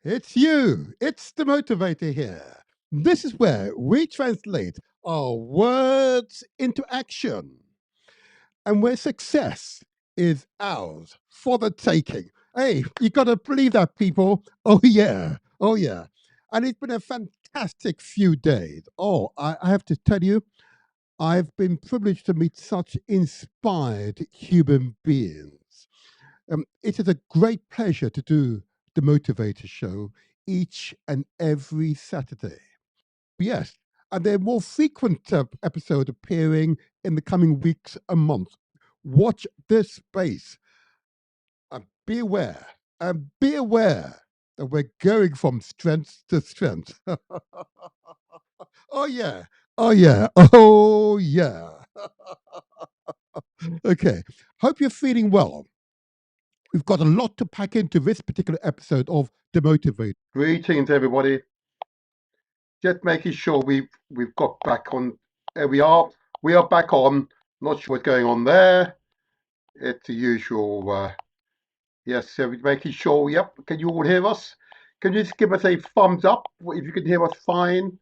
It's you. It's the motivator here. This is where we translate our words into action and where success is ours for the taking. Hey, you got to believe that, people. Oh, yeah. Oh, yeah. And it's been a fantastic few days. Oh, I have to tell you, I've been privileged to meet such inspired human beings. It is a great pleasure to do the Motivator Show each and every Saturday. Yes, and there are more frequent episodes appearing in the coming weeks and months. Watch this space and be aware, that we're going from strength to strength. Oh, yeah. Oh, yeah. Oh, yeah. Okay. Hope you're feeling well. We've got a lot to pack into this particular episode of The Motivate. Greetings, everybody. Just making sure we've got back on. There we are. We are back on. Not sure what's going on there. It's the usual. Yes, so we're making sure. Yep. Can you all hear us? Can you just give us a thumbs up if you can hear us fine?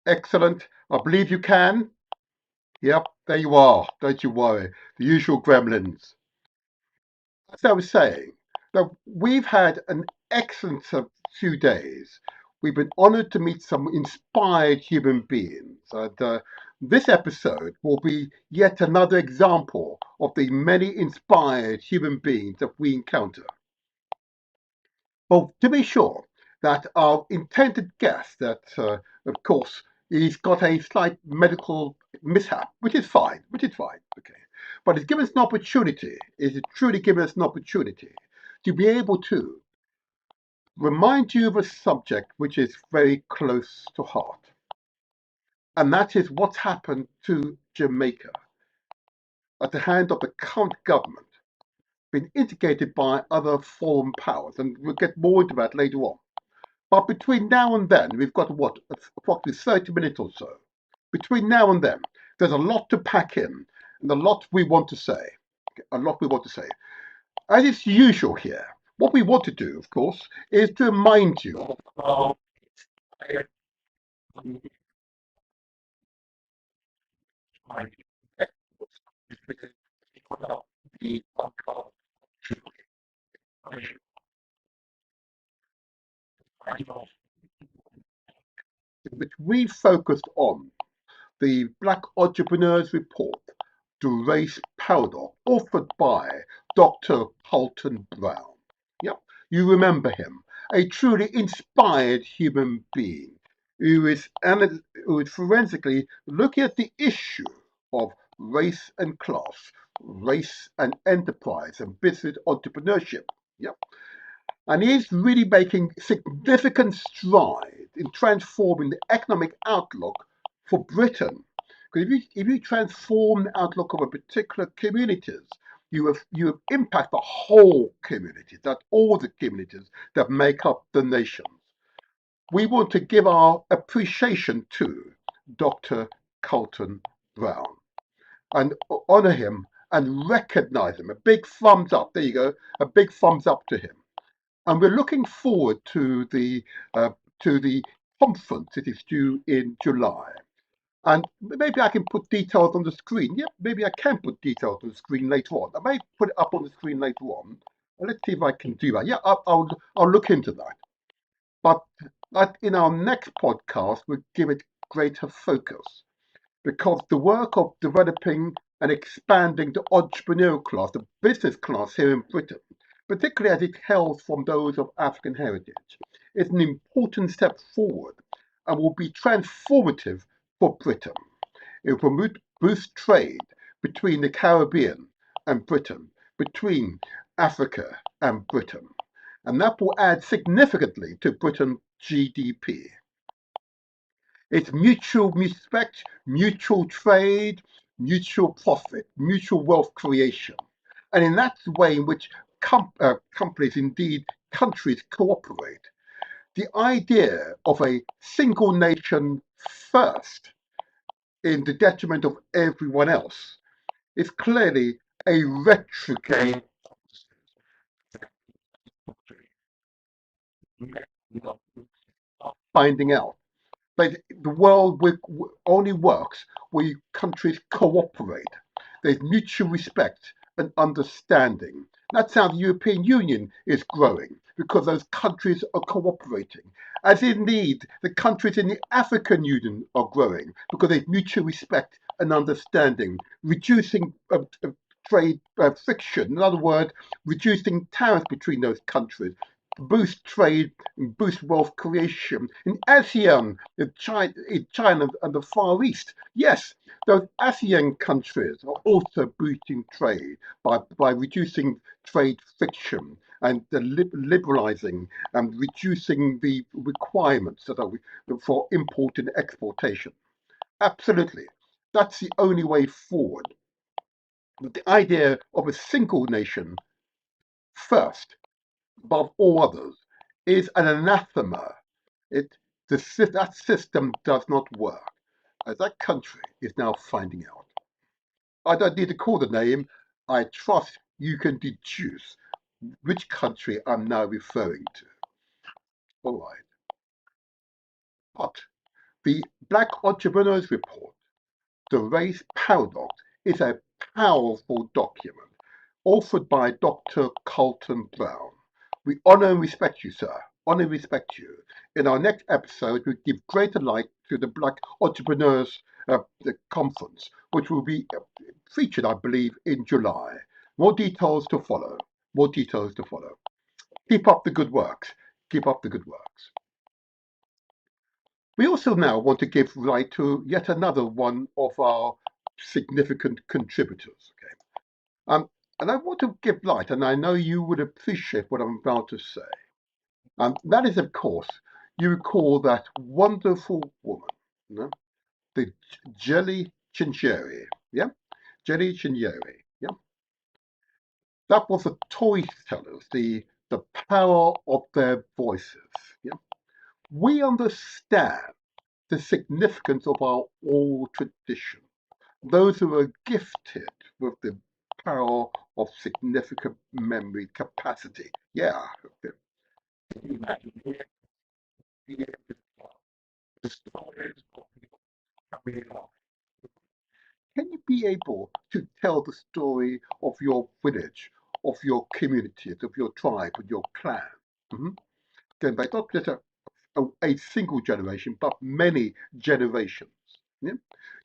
Excellent. I believe you can. Yep. There you are. Don't you worry. The usual gremlins. As I was saying, now we've had an excellent few days. We've been honored to meet some inspired human beings. And this episode will be yet another example of the many inspired human beings that we encounter. Well, to be sure that our intended guest, that of course, he's got a slight medical mishap, which is fine, okay. But it's given us an opportunity, is it truly given us an opportunity to be able to remind you of a subject which is very close to heart. And that is what's happened to Jamaica at the hand of the current government, been instigated by other foreign powers. And we'll get more into that later on. But between now and then, we've got what, approximately 30 minutes or so. Between now and then, there's a lot to pack in and a lot we want to say. A lot we want to say. As is usual here, what we want to do, of course, is to remind you of which we focused on the Black Entrepreneurs Report, The Race Paradox, authored by Dr. Carlton Brown. Yep, you remember him, a truly inspired human being who is forensically looking at the issue of race and class, race and enterprise, and business entrepreneurship. Yep. And he's really making significant strides in transforming the economic outlook for Britain. Because if you transform the outlook of a particular communities, you have impact the whole community, that all the communities that make up the nations. We want to give our appreciation to Dr. Carlton Brown and honor him and recognize him. A big thumbs up. There you go. A big thumbs up to him. And we're looking forward uh, to the conference that is due in July. And maybe I can put details on the screen. Yeah, maybe I can put details on the screen later on. I may put it up on the screen later on. Let's see if I can do that. Yeah, I'll look into that. But in our next podcast, we'll give it greater focus because the work of developing and expanding the entrepreneurial class, the business class here in Britain, particularly as it hails from those of African heritage, is an important step forward and will be transformative for Britain. It will boost trade between the Caribbean and Britain, between Africa and Britain, and that will add significantly to Britain's GDP. It's mutual respect, mutual trade, mutual profit, mutual wealth creation. And in that way in which companies, indeed countries, cooperate, the idea of a single nation first in the detriment of everyone else is clearly a retrograde finding out. But the world only works where countries cooperate. There's mutual respect and understanding. That's how the European Union is growing, because those countries are cooperating. As indeed, the countries in the African Union are growing because there's mutual respect and understanding, reducing trade friction. In other words, reducing tariffs between those countries, boost trade and boost wealth creation. In ASEAN, in China and the Far East, yes, those ASEAN countries are also boosting trade by reducing trade friction and liberalizing and reducing the requirements that are for import and exportation. Absolutely. That's the only way forward. But the idea of a single nation first, above all others, is an anathema. It, that system does not work, as that country is now finding out. I don't need to call the name. I trust you can deduce which country I'm now referring to. All right. But the Black Entrepreneurs Report, The Race Paradox, is a powerful document authored by Dr. Carlton Brown. We honour and respect you, sir. Honour and respect you. In our next episode, we give greater light to the Black Entrepreneurs Conference, which will be featured, I believe, in July. More details to follow. More details to follow. Keep up the good works. Keep up the good works. We also now want to give light to yet another one of our significant contributors. Okay, and I want to give light, and I know you would appreciate what I'm about to say. And that is, of course, you recall that wonderful woman, you know, the Jelly Chincheri, yeah, Jelly Chincheri, yeah. That was the storytellers, the power of their voices. Yeah, we understand the significance of our oral tradition. Those who are gifted with the power of significant memory capacity. Yeah. Can you be able to tell the story of your village, of your community, of your tribe, of your clan? Mhm. Going back not just a single generation, but many generations. Yeah?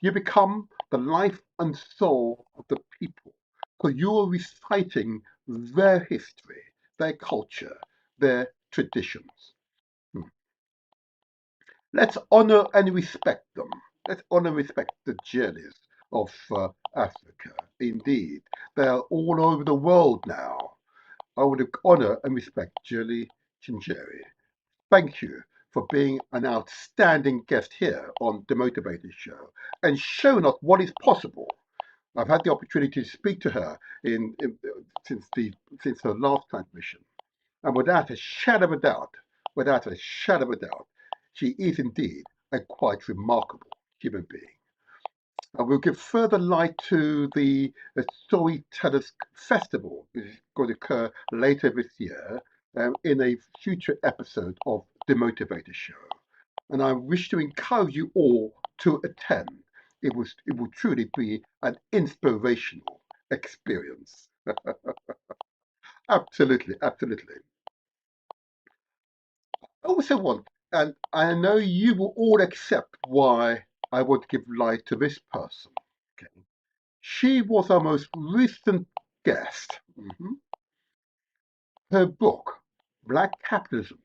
You become the life and soul of the people because you are reciting their history, their culture, their traditions. Hmm. Let's honor and respect them. Let's honor and respect the journeys of Africa. Indeed, they are all over the world now. I would honor and respect Julie Chincheri. Thank you for being an outstanding guest here on The Motivator Show and showing us what is possible. I've had the opportunity to speak to her since her last transmission, and without a shadow of a doubt, without a shadow of a doubt, she is indeed a quite remarkable human being. And we'll give further light to the Storytellers Festival, which is going to occur later this year in a future episode of The Motivator Show. And I wish to encourage you all to attend. It will truly be an inspirational experience. Absolutely, absolutely. I also want, and I know you will all accept why I want to give light to this person. Okay. She was our most recent guest. Her book, Black Capitalism,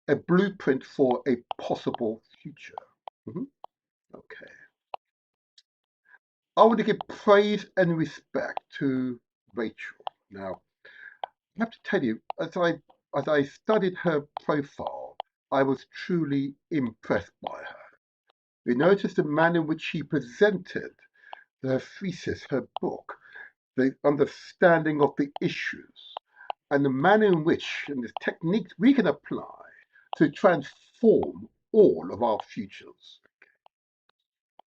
A Blueprint for a Possible Future. Mhm. Okay. I want to give praise and respect to Rachel. Now, I have to tell you, as I studied her profile, I was truly impressed by her. We noticed the manner in which she presented her thesis, her book, the understanding of the issues, and the manner in which and the techniques we can apply to transform all of our futures.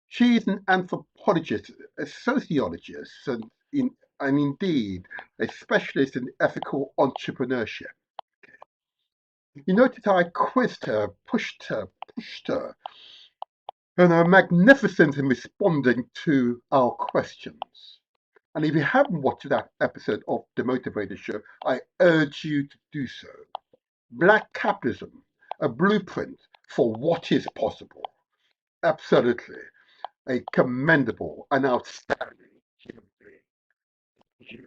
She is an anthropologist, a sociologist, and indeed a specialist in ethical entrepreneurship. You notice how I quizzed her, pushed her, and her magnificence in responding to our questions. And if you haven't watched that episode of The Motivator Show, I urge you to do so. Black capitalism, a blueprint for what is possible. Absolutely. A commendable and outstanding human being.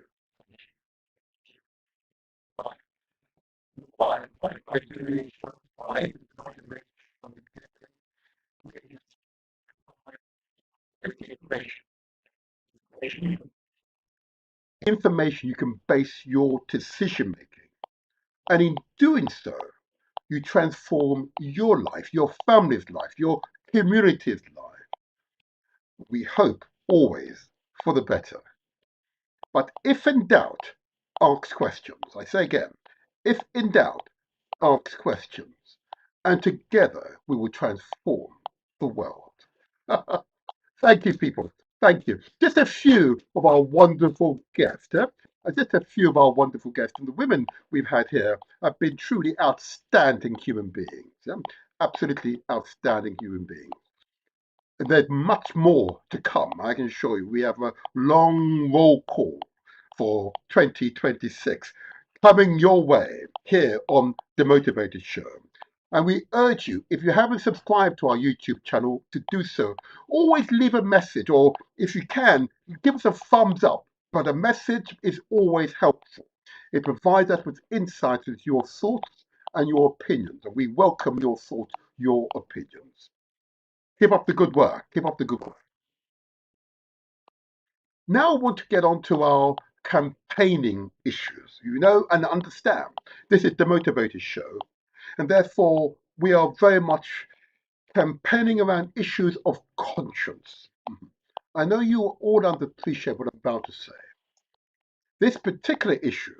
Information you can base your decision making. And in doing so, you transform your life, your family's life, your community's life. We hope always for the better. But if in doubt, ask questions. I say again, if in doubt, ask questions. And together we will transform the world. Thank you, people. Thank you. Just a few of our wonderful guests. Just a few of our wonderful guests. And the women we've had here have been truly outstanding human beings. Absolutely outstanding human beings. And there's much more to come, I can assure you. We have a long roll call for 2026 coming your way here on The Motivated Show. And we urge you, if you haven't subscribed to our YouTube channel, to do so. Always leave a message, or if you can, give us a thumbs up. But a message is always helpful. It provides us with insights into your thoughts and your opinions, and we welcome your thoughts, your opinions. Keep up the good work. Keep up the good work. Now I want to get on to our campaigning issues. You know and understand this is the Motivator Show, and therefore we are very much campaigning around issues of conscience. I know you all appreciate what I'm about to say. This particular issue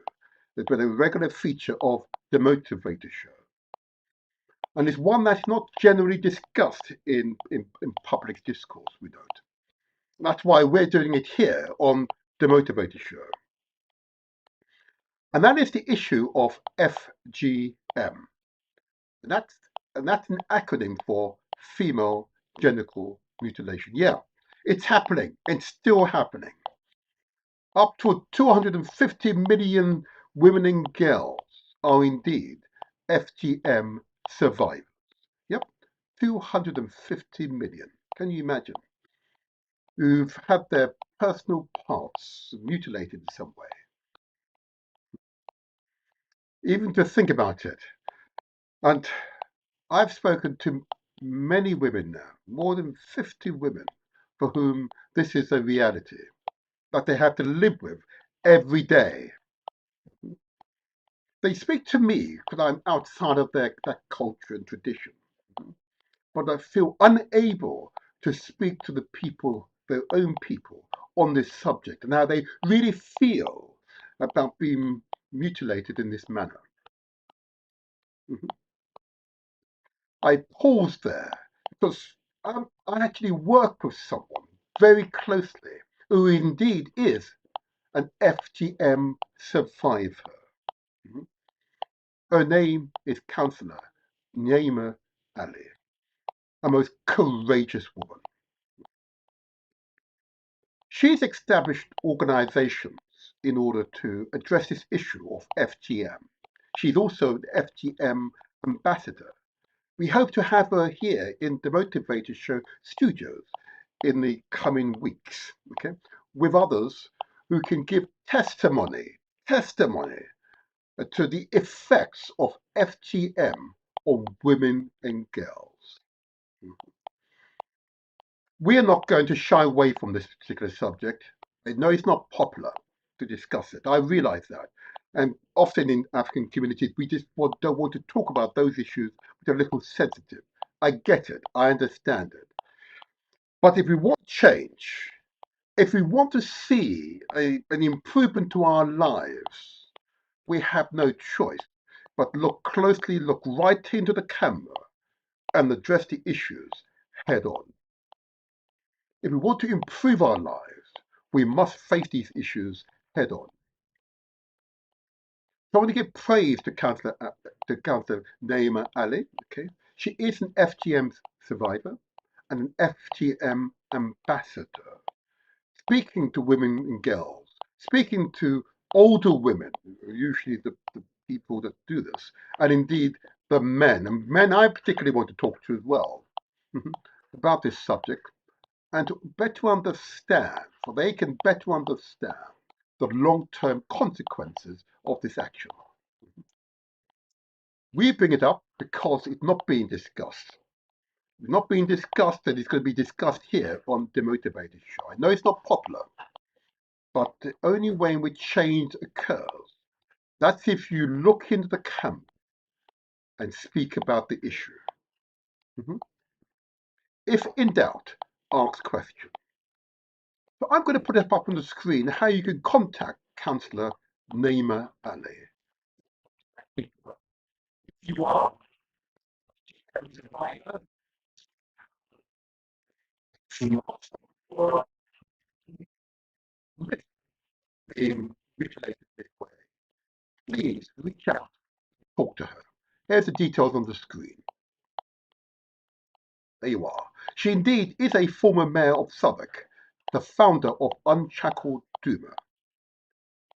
has been a regular feature of the Motivator Show, and it's one that's not generally discussed in public discourse. We don't. That's why we're doing it here on the Motivator Show. And that is the issue of FGM. And that's an acronym for female genital mutilation. Yeah, it's happening. It's still happening. Up to 250 million women and girls are indeed FGM survivors. Yep, 250 million. Can you imagine? Who've had their personal parts mutilated in some way. Even to think about it. And I've spoken to many women now, more than 50 women, for whom this is a reality that they have to live with every day. They speak to me because I'm outside of their culture and tradition, but I feel unable to speak to the people, their own people, on this subject and how they really feel about being mutilated in this manner. I paused there because I actually work with someone very closely who indeed is an FGM survivor. Mhm. Her name is Councillor Naima Ali, a most courageous woman. She's established organizations in order to address this issue of FGM. She's also an FGM ambassador. We hope to have her here in the Motivator Show studios in the coming weeks, okay, with others who can give testimony to the effects of FGM on women and girls. We are not going to shy away from this particular subject. I know it's not popular to discuss it. I realize that. And often in African communities, we just don't want to talk about those issues which are a little sensitive. I get it. I understand it. But if we want change, if we want to see an improvement to our lives, we have no choice but look closely, look right into the camera and address the issues head on. If we want to improve our lives, we must face these issues head on. So I want to give praise to Councillor Naima Ali. Okay, she is an FGM survivor and an FGM ambassador, speaking to women and girls, speaking to older women, usually the people that do this, and indeed the men, and men I particularly want to talk to as well, about this subject, and to better understand, so they can better understand the long-term consequences of this action. We bring it up because it's not being discussed. It's not being discussed, and it's going to be discussed here on the Motivated Show. I know it's not popular, but the only way in which change occurs, that's if you look into the camp and speak about the issue. Mhm. If in doubt, ask questions. So I'm going to put it up on the screen how you can contact Councillor Naima Ali. You are in mutilated way. Please reach out, talk to her. Here's the details on the screen. There you are. She indeed is a former mayor of Southwark, the founder of Unshackled Duma.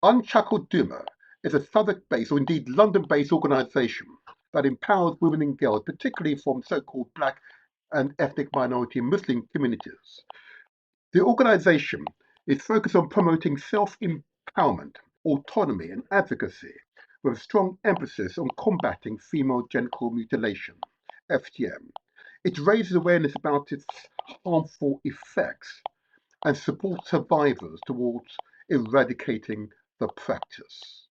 Unshackled Duma is a Southwark-based, or indeed London-based organisation that empowers women and girls, particularly from so-called black and ethnic minority and Muslim communities. The organisation is focused on promoting self-empowerment, autonomy and advocacy, with a strong emphasis on combating female genital mutilation, FGM. It raises awareness about its harmful effects and supports survivors towards eradicating the practice.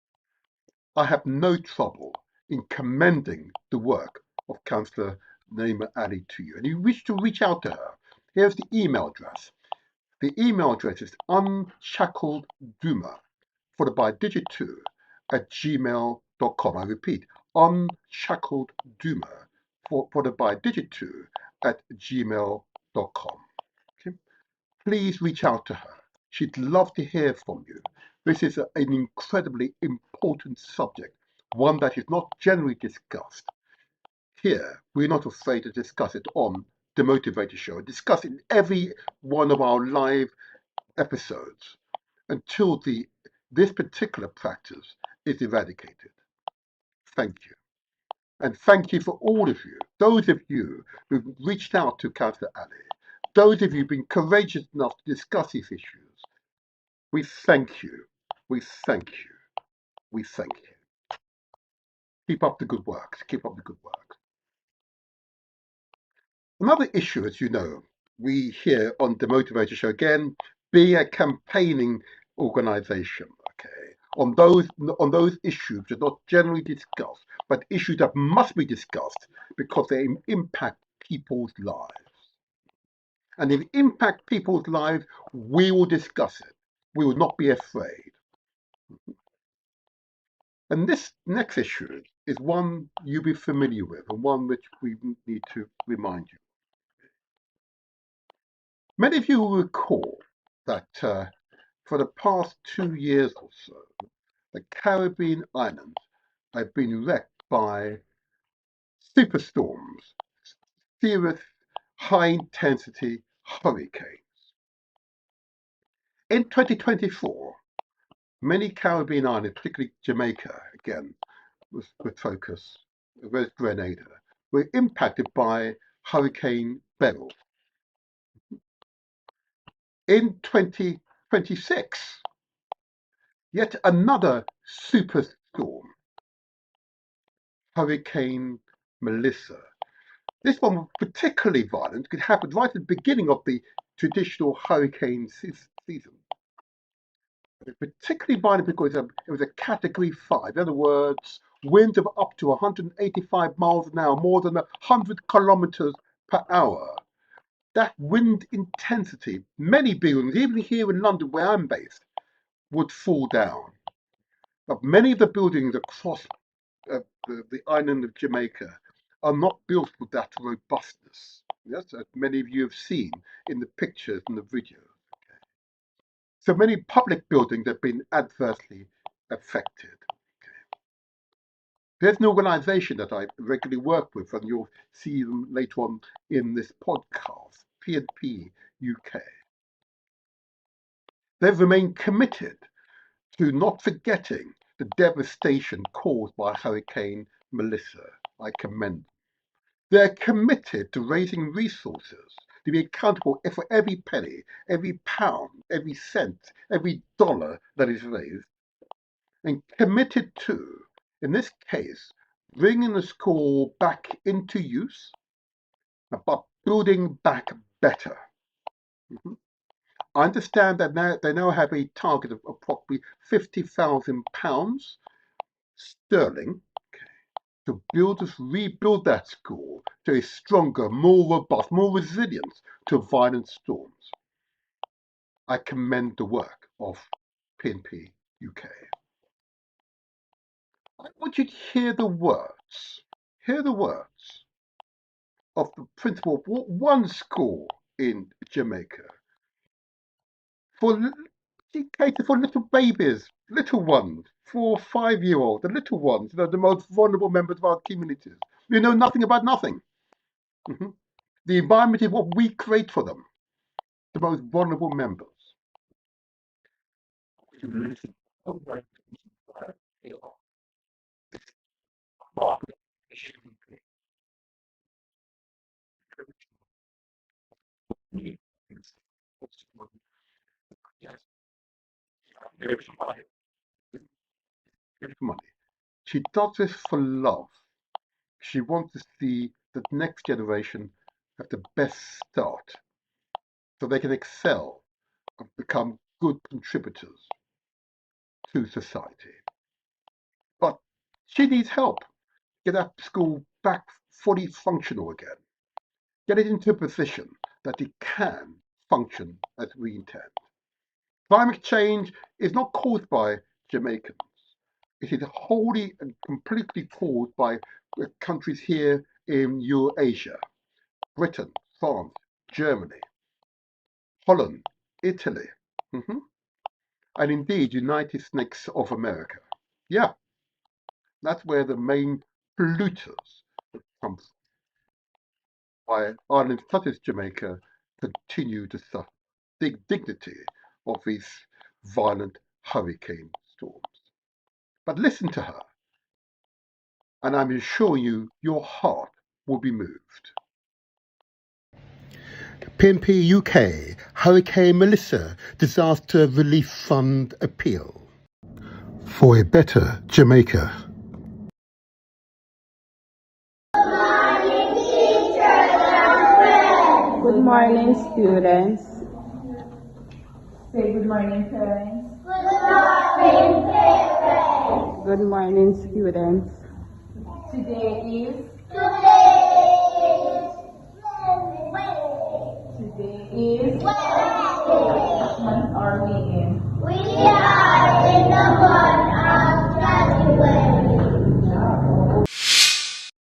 I have no trouble in commending the work of Councillor Naima Ali to you. And you wish to reach out to her, here's the email address. The email address is unshackledduma, followed by digit 2 at gmail.com. I repeat, unshackledduma, followed by digit 2 at gmail.com. Okay? Please reach out to her. She'd love to hear from you. This is an incredibly important subject, one that is not generally discussed. Here, we're not afraid to discuss it on the Motivator Show, discuss it in every one of our live episodes until this particular practice is eradicated. Thank you. And thank you for all of you, those of you who've reached out to Councillor Ali, those of you who've been courageous enough to discuss these issues. We thank you. We thank you. We thank you. Keep up the good work. Keep up the good work. Another issue, as you know, we here on the Motivator Show, again, being a campaigning organisation, okay, on those issues that are not generally discussed, but issues that must be discussed because they impact people's lives. And if it impact people's lives, we will discuss it. We will not be afraid. And this next issue is one you'll be familiar with and one which we need to remind you. Many of you will recall that for the past 2 years or so, the Caribbean islands have been wrecked by superstorms, serious high-intensity hurricanes. In 2024, many Caribbean islands, particularly Jamaica, again, with focus, West Grenada, were impacted by Hurricane Beryl. In 2026, yet another superstorm, Hurricane Melissa. This one was particularly violent. It happened right at the beginning of the traditional hurricane season. It was particularly violent because it was a Category 5. In other words, winds of up to 185 miles an hour, more than 100 kilometers per hour. That wind intensity, many buildings, even here in London where I'm based, would fall down. But many of the buildings across the island of Jamaica are not built with that robustness. Yes, as many of you have seen in the pictures and the videos. Okay. So many public buildings have been adversely affected. Okay. There's an organisation that I regularly work with, and you'll see them later on in this podcast, PNP UK. They've remained committed to not forgetting the devastation caused by Hurricane Melissa. I commend them. They're committed to raising resources to be accountable for every penny, every pound, every cent, every dollar that is raised, and committed to, in this case, bringing the school back into use, but building back better. I understand that they now have a target of approximately £50,000 sterling to rebuild that school to a stronger, more robust, more resilient to violent storms. I commend the work of PNP UK. I want you to hear the words of the principal of one school in Jamaica. She caters for little babies, little ones, 4 or 5-year-olds, the little ones, the most vulnerable members of our communities. You know nothing about nothing. The environment is what we create for them, the most vulnerable members. Money. She does this for love. She wants to see the next generation have the best start so they can excel and become good contributors to society. But she needs help. Get that school back fully functional again. Get it into a position that it can function as we intend. Climate change is not caused by Jamaicans. It is wholly and completely caused by countries here in Eurasia, Britain, France, Germany, Holland, Italy, and indeed United States of America. Yeah, that's where the main polluters come from. Why islands such as Jamaica continue to suffer the dignity of these violent hurricane storms. But listen to her, and I'm assuring you, your heart will be moved. PNP UK Hurricane Melissa Disaster Relief Fund appeal for a better Jamaica. Good morning, students. Say good morning, parents. Good morning, students. Today is what month are we in? We are in the month of January.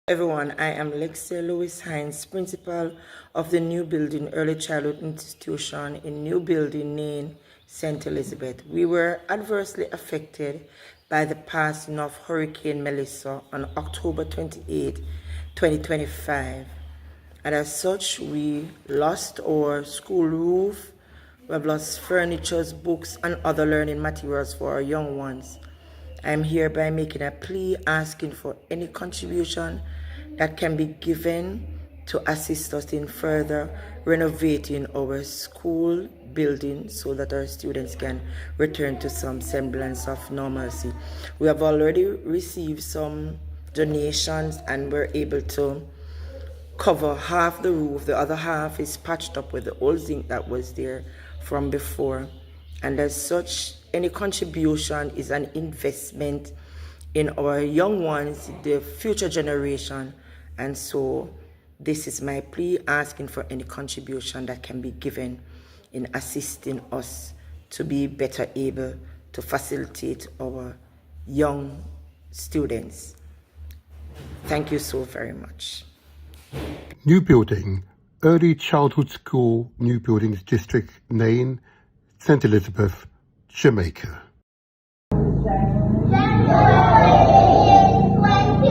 Everyone, I am Lexia Lewis Hines, principal of the New Building Early Childhood Institution in New Building, Nain, St. Elizabeth. We were adversely affected by the passing of Hurricane Melissa on October 28, 2025. And as such, we lost our school roof, we have lost furniture, books, and other learning materials for our young ones. I am hereby making a plea asking for any contribution that can be given to assist us in further renovating our school building so that our students can return to some semblance of normalcy. We have already received some donations and we're able to cover half the roof. The other half is patched up with the old zinc that was there from before. And as such, any contribution is an investment in our young ones, the future generation. And so this is my plea, asking for any contribution that can be given in assisting us to be better able to facilitate our young students. Thank you so very much. New Building, Early Childhood School, New Buildings District, Nain, St. Elizabeth, Jamaica. January 20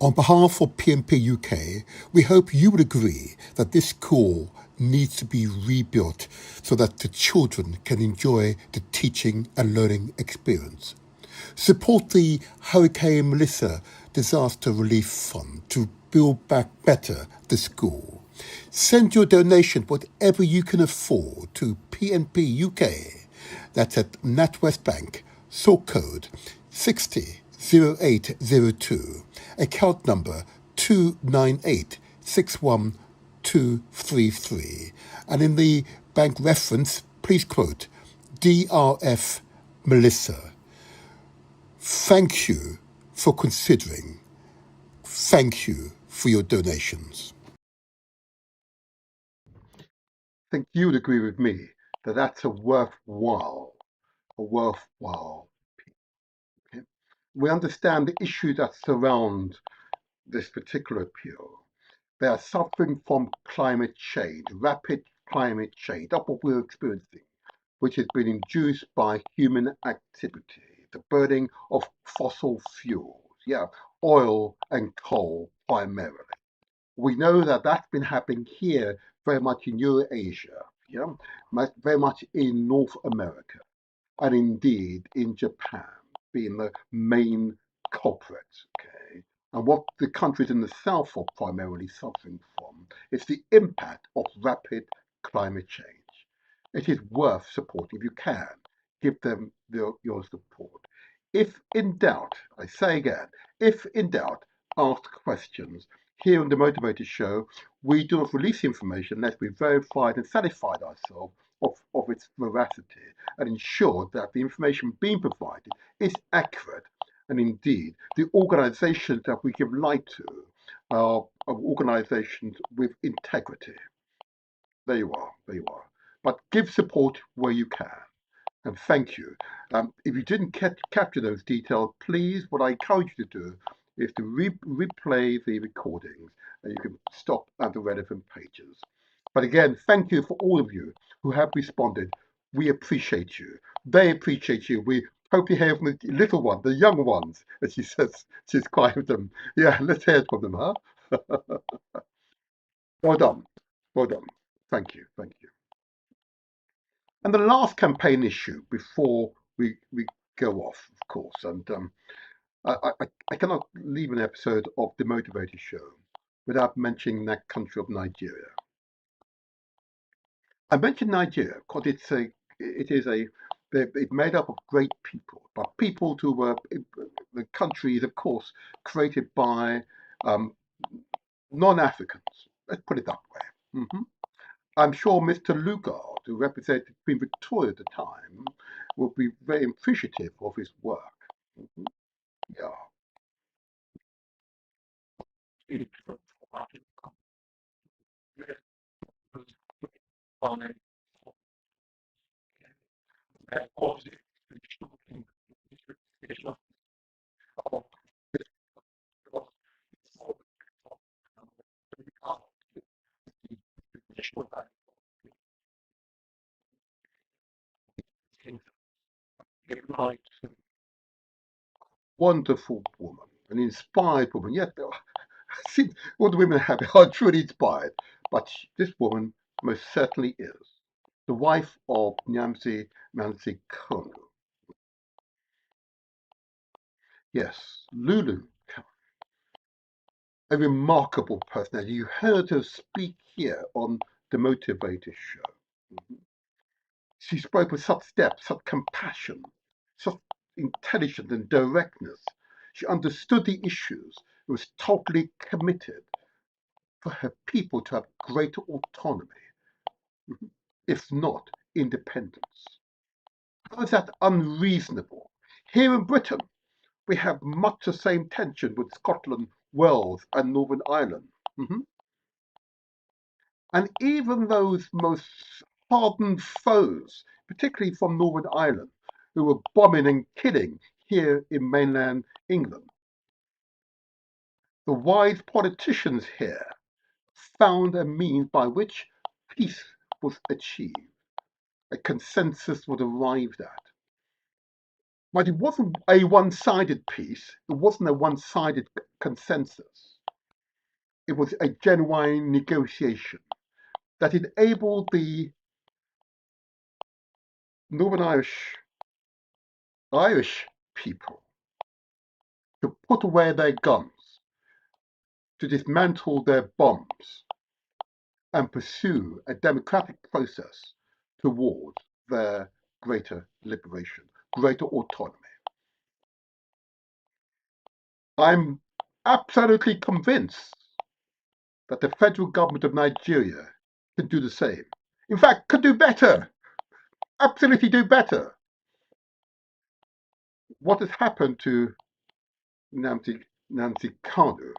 On behalf of PNP UK, we hope you would agree that this school needs to be rebuilt so that the children can enjoy the teaching and learning experience. Support the Hurricane Melissa Disaster Relief Fund to build back better the school. Send your donation, whatever you can afford, to PNP UK. That's at NatWest Bank, sort code 600802, account number 298612333. And in the bank reference, please quote DRF Melissa. Thank you for considering. Thank you for your donations. I think you would agree with me that that's a worthwhile. Okay? We understand the issues that surround this particular appeal. They are suffering from climate change, rapid climate change. That's what we're experiencing, which has been induced by human activity, the burning of fossil fuels, oil and coal primarily. We know that that's been happening here very much in Eurasia, very much in North America, and indeed in Japan being the main culprits. Okay, and what the countries in the south are primarily suffering from is the impact of rapid climate change. It is worth supporting. If you can, give them your support. If in doubt, I say again, if in doubt, ask questions. Here on the Motivator Show, we do not release information unless we've verified and satisfied ourselves of its veracity and ensure that the information being provided is accurate. And indeed, the organizations that we give light to are organizations with integrity. There you are. But give support where you can. And thank you. If you didn't capture those details, please, what I encourage you to do is to replay the recordings, and you can stop at the relevant pages. But again, thank you for all of you who have responded. We appreciate you. They appreciate you. We hope you hear from the little ones, the young ones, as she says, she's quiet them. Yeah, let's hear from them, huh? Well done. Thank you. And the last campaign issue before we go off, of course, and I cannot leave an episode of the Motivator Show without mentioning that country of Nigeria. I mentioned Nigeria because it's made up of great people, but people who were the country is of course created by non-Africans. Let's put it that way. I'm sure Mr. Lugard, who represented Queen Victoria at the time, would be very appreciative of his work. Yeah. Wonderful woman, an inspired woman. Yet, see, all the women have are truly inspired, but this woman most certainly is the wife of Nyamsi Nancy Kono. Yes, Lulu, a remarkable personality. You heard her speak here on the Motivator Show. She spoke with such depth, such compassion, such intelligence and directness. She understood the issues and was totally committed for her people to have greater autonomy, if not independence. How is that unreasonable? Here in Britain, we have much the same tension with Scotland, Wales, and Northern Ireland. And even those most hardened foes, particularly from Northern Ireland, who were bombing and killing here in mainland England, the wise politicians here found a means by which peace was achieved, a consensus was arrived at. But it wasn't a one-sided peace. It wasn't a one-sided consensus. It was a genuine negotiation that enabled the Northern Irish people to put away their guns, to dismantle their bombs, and pursue a democratic process towards their greater liberation, greater autonomy. I'm absolutely convinced that the federal government of Nigeria can do the same. In fact, could do better, absolutely do better. What has happened to Nancy Kanu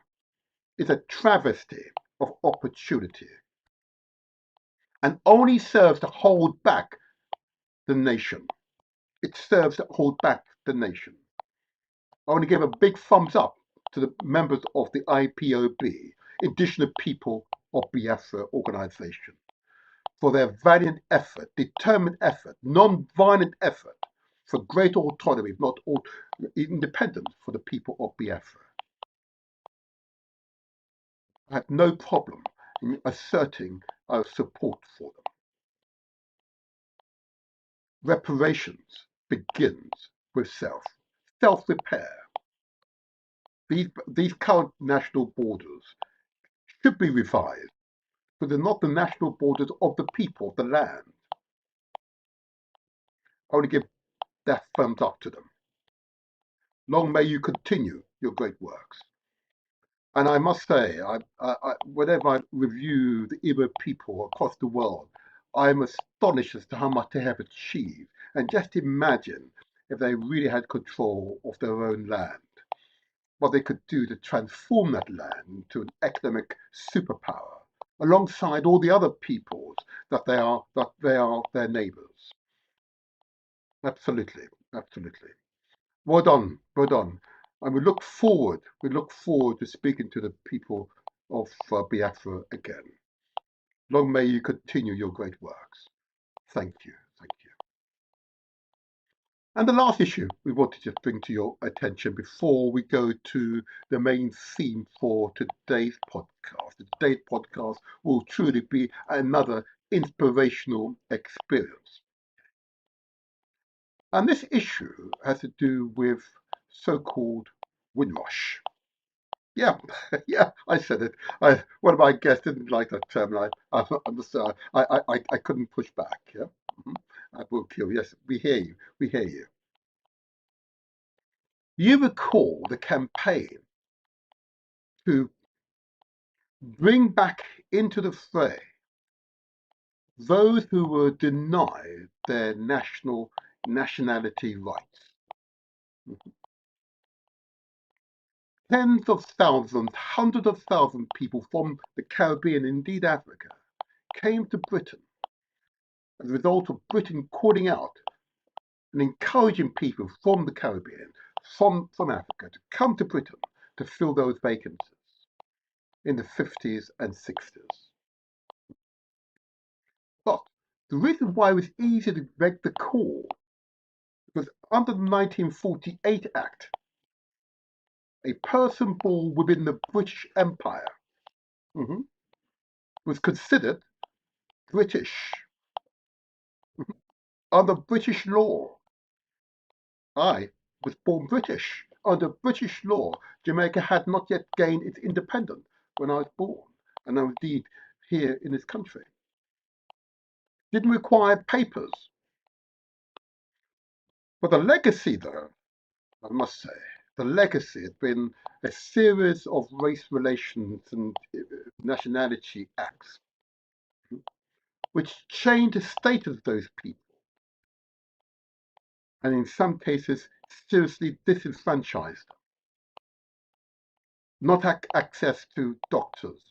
is a travesty of opportunity and only serves to hold back the nation. It serves to hold back the nation. I want to give a big thumbs up to the members of the IPOB, Indigenous People of Biafra organization, for their valiant effort, determined effort, non-violent effort for greater autonomy, if not independence for the people of Biafra. I have no problem in asserting our support for them. Reparations begins with self-repair. These current national borders should be revised, but they're not the national borders of the people of the land. I want to give that thumbs up to them. Long may you continue your great works. And I must say, whenever I review the Igbo people across the world, I'm astonished as to how much they have achieved. And just imagine if they really had control of their own land, what they could do to transform that land into an economic superpower, alongside all the other peoples that they are their neighbours. Absolutely, absolutely. Well done, well done. And we look forward to speaking to the people of Biafra again. Long may you continue your great works. Thank you, thank you. And the last issue we wanted to bring to your attention before we go to the main theme for today's podcast. Today's podcast will truly be another inspirational experience. And this issue has to do with so-called Windrush. Yeah, yeah, I said it. One of my guests didn't like that term, and I couldn't push back. Yeah, I will kill. Yes, we hear you. We hear you. You recall the campaign to bring back into the fray those who were denied their nationality rights. Tens of thousands, hundreds of thousands of people from the Caribbean, indeed Africa, came to Britain as a result of Britain calling out and encouraging people from the Caribbean, from Africa, to come to Britain to fill those vacancies in the 50s and 60s. But the reason why it was easy to make the call was under the 1948 Act, a person born within the British Empire was considered British under British law. I was born British. Under British law, Jamaica had not yet gained its independence when I was born, and I was indeed here in this country. Didn't require papers. But the legacy, though, I must say, the legacy has been a series of race relations and nationality acts, which changed the status of those people, and in some cases, seriously disenfranchised them. Not access to doctors,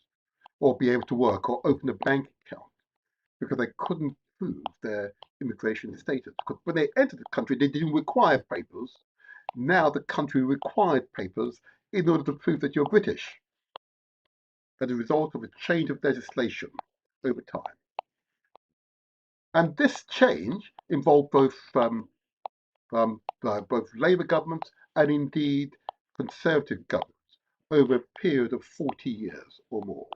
or be able to work or open a bank account because they couldn't prove their immigration status. Because when they entered the country, they didn't require papers. Now the country required papers in order to prove that you're British, as a result of a change of legislation over time. And this change involved both by both Labour governments and indeed Conservative governments over a period of 40 years or more.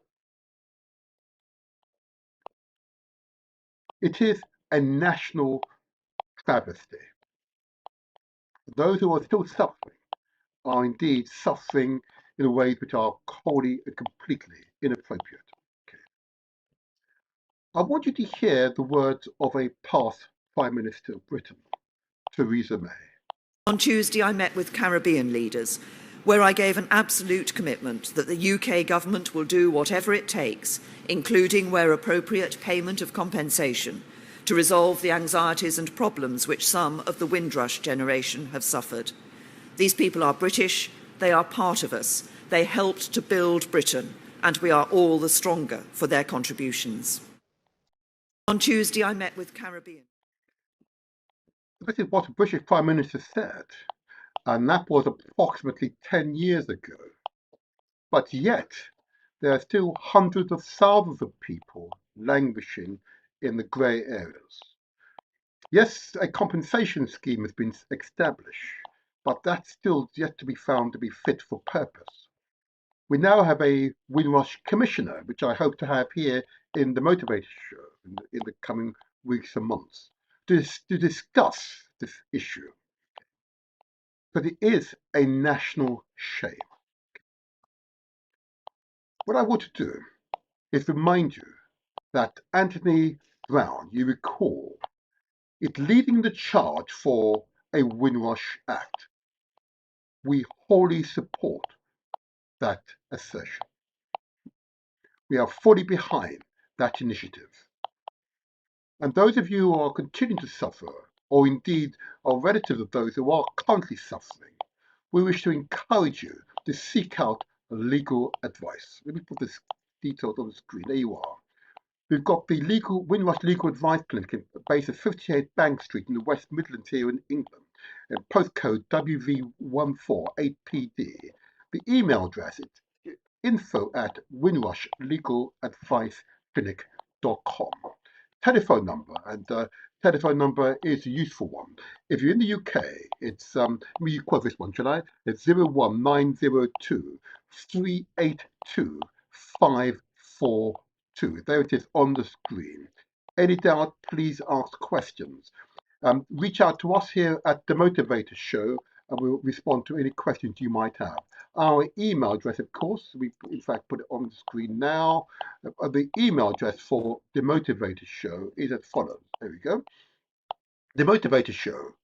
It is a national travesty. Those who are still suffering are indeed suffering in ways which are wholly and completely inappropriate. Okay. I want you to hear the words of a past Prime Minister of Britain, Theresa May. On Tuesday, I met with Caribbean leaders, where I gave an absolute commitment that the UK government will do whatever it takes, including where appropriate payment of compensation, to resolve the anxieties and problems which some of the Windrush generation have suffered. These people are British, they are part of us, they helped to build Britain, and we are all the stronger for their contributions. On Tuesday, I met with Caribbean. This is what a British Prime Minister said, and that was approximately 10 years ago. But yet, there are still hundreds of thousands of people languishing in the grey areas. Yes, a compensation scheme has been established, but that's still yet to be found to be fit for purpose. We now have a Windrush Commissioner, which I hope to have here in the Motivator Show in the coming weeks and months, to discuss this issue. But it is a national shame. What I want to do is remind you that Anthony Brown, you recall, is leading the charge for a Windrush Act. We wholly support that assertion. We are fully behind that initiative. And those of you who are continuing to suffer, or indeed are relatives of those who are currently suffering, we wish to encourage you to seek out legal advice. Let me put this details on the screen. There you are. We've got the Windrush Legal Advice Clinic based at 58 Bank Street in the West Midlands here in England, and postcode WV148PD. The email address is info@windrushlegaladviceclinic.com. Telephone number, and telephone number is a useful one. If you're in the UK, it's let me quote this one, shall I? It's 01902 382 542. There it is on the screen. Any doubt, please ask questions. Reach out to us here at the Motivator Show, and we'll respond to any questions you might have. Our email address, of course, we in fact put it on the screen now. The email address for the Motivator Show is as follows. There we go. The Motivator Show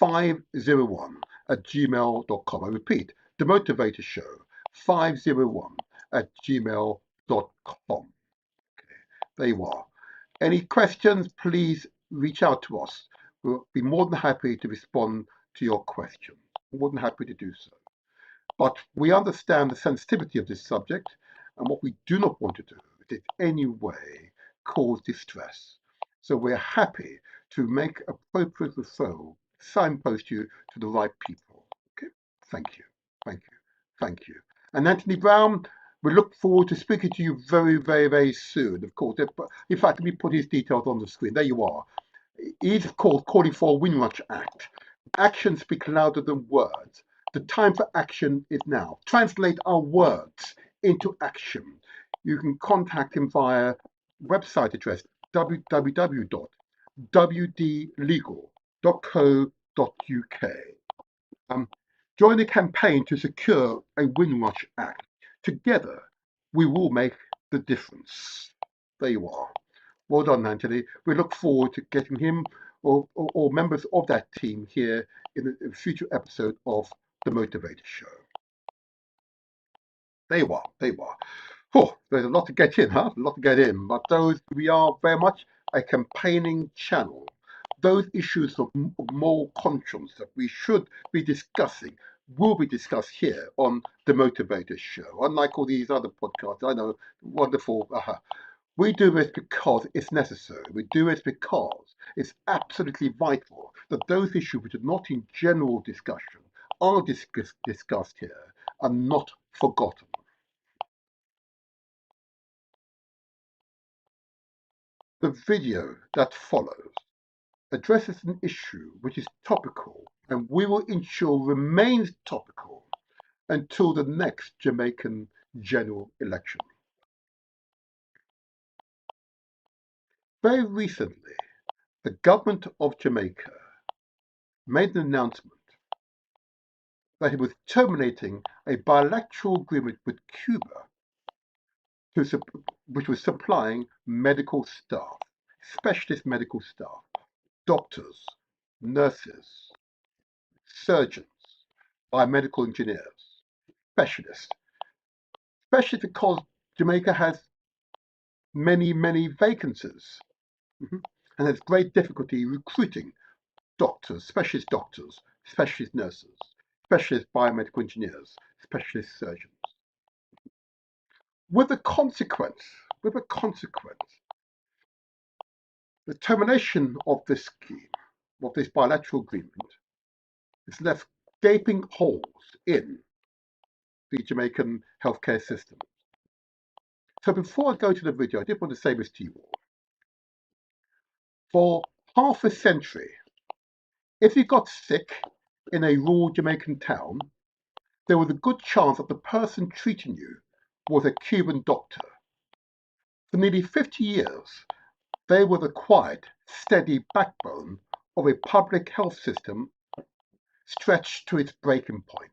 501@gmail.com. I repeat, the Motivator Show 501@gmail.com. Okay, there you are. Any questions, please reach out to us. We'll be more than happy to respond to your question. More than happy to do so. But we understand the sensitivity of this subject, and what we do not want to do is in any way cause distress. So we're happy to make appropriate referral, signpost you to the right people. Okay, thank you, thank you, thank you. And Anthony Brown, we look forward to speaking to you very, very, very soon. Of course, in fact, let me put his details on the screen. There you are. He's, of course, calling for a Windrush Act. Actions speak louder than words. The time for action is now. Translate our words into action. You can contact him via website address www.wdlegal.co.uk. Join the campaign to secure a Windrush Act. Together, we will make the difference. There you are. Well done, Anthony. We look forward to getting him or members of that team here in a future episode of the Motivator Show. There you are. There you are. Oh, there's a lot to get in, huh? A lot to get in. But we are very much a campaigning channel. Those issues of moral conscience that we should be discussing will be discussed here on the Motivator Show. Unlike all these other podcasts, I know, wonderful. We do this because it's necessary. We do this because it's absolutely vital that those issues which are not in general discussion are discussed here and not forgotten. The video that follows addresses an issue which is topical and we will ensure remains topical until the next Jamaican general election. Very recently, the government of Jamaica made an announcement that it was terminating a bilateral agreement with Cuba which was supplying medical staff, specialist medical staff, doctors, nurses, surgeons, biomedical engineers, specialists, especially because Jamaica has many vacancies and has great difficulty recruiting doctors, specialist nurses, specialist biomedical engineers, specialist surgeons. With a consequence, the termination of this scheme, of this bilateral agreement, has left gaping holes in the Jamaican healthcare system. So before I go to the video, I did want to say this to you all. For half a century, if you got sick in a rural Jamaican town, there was a good chance that the person treating you was a Cuban doctor. For nearly 50 years, they were the quiet, steady backbone of a public health system stretched to its breaking point.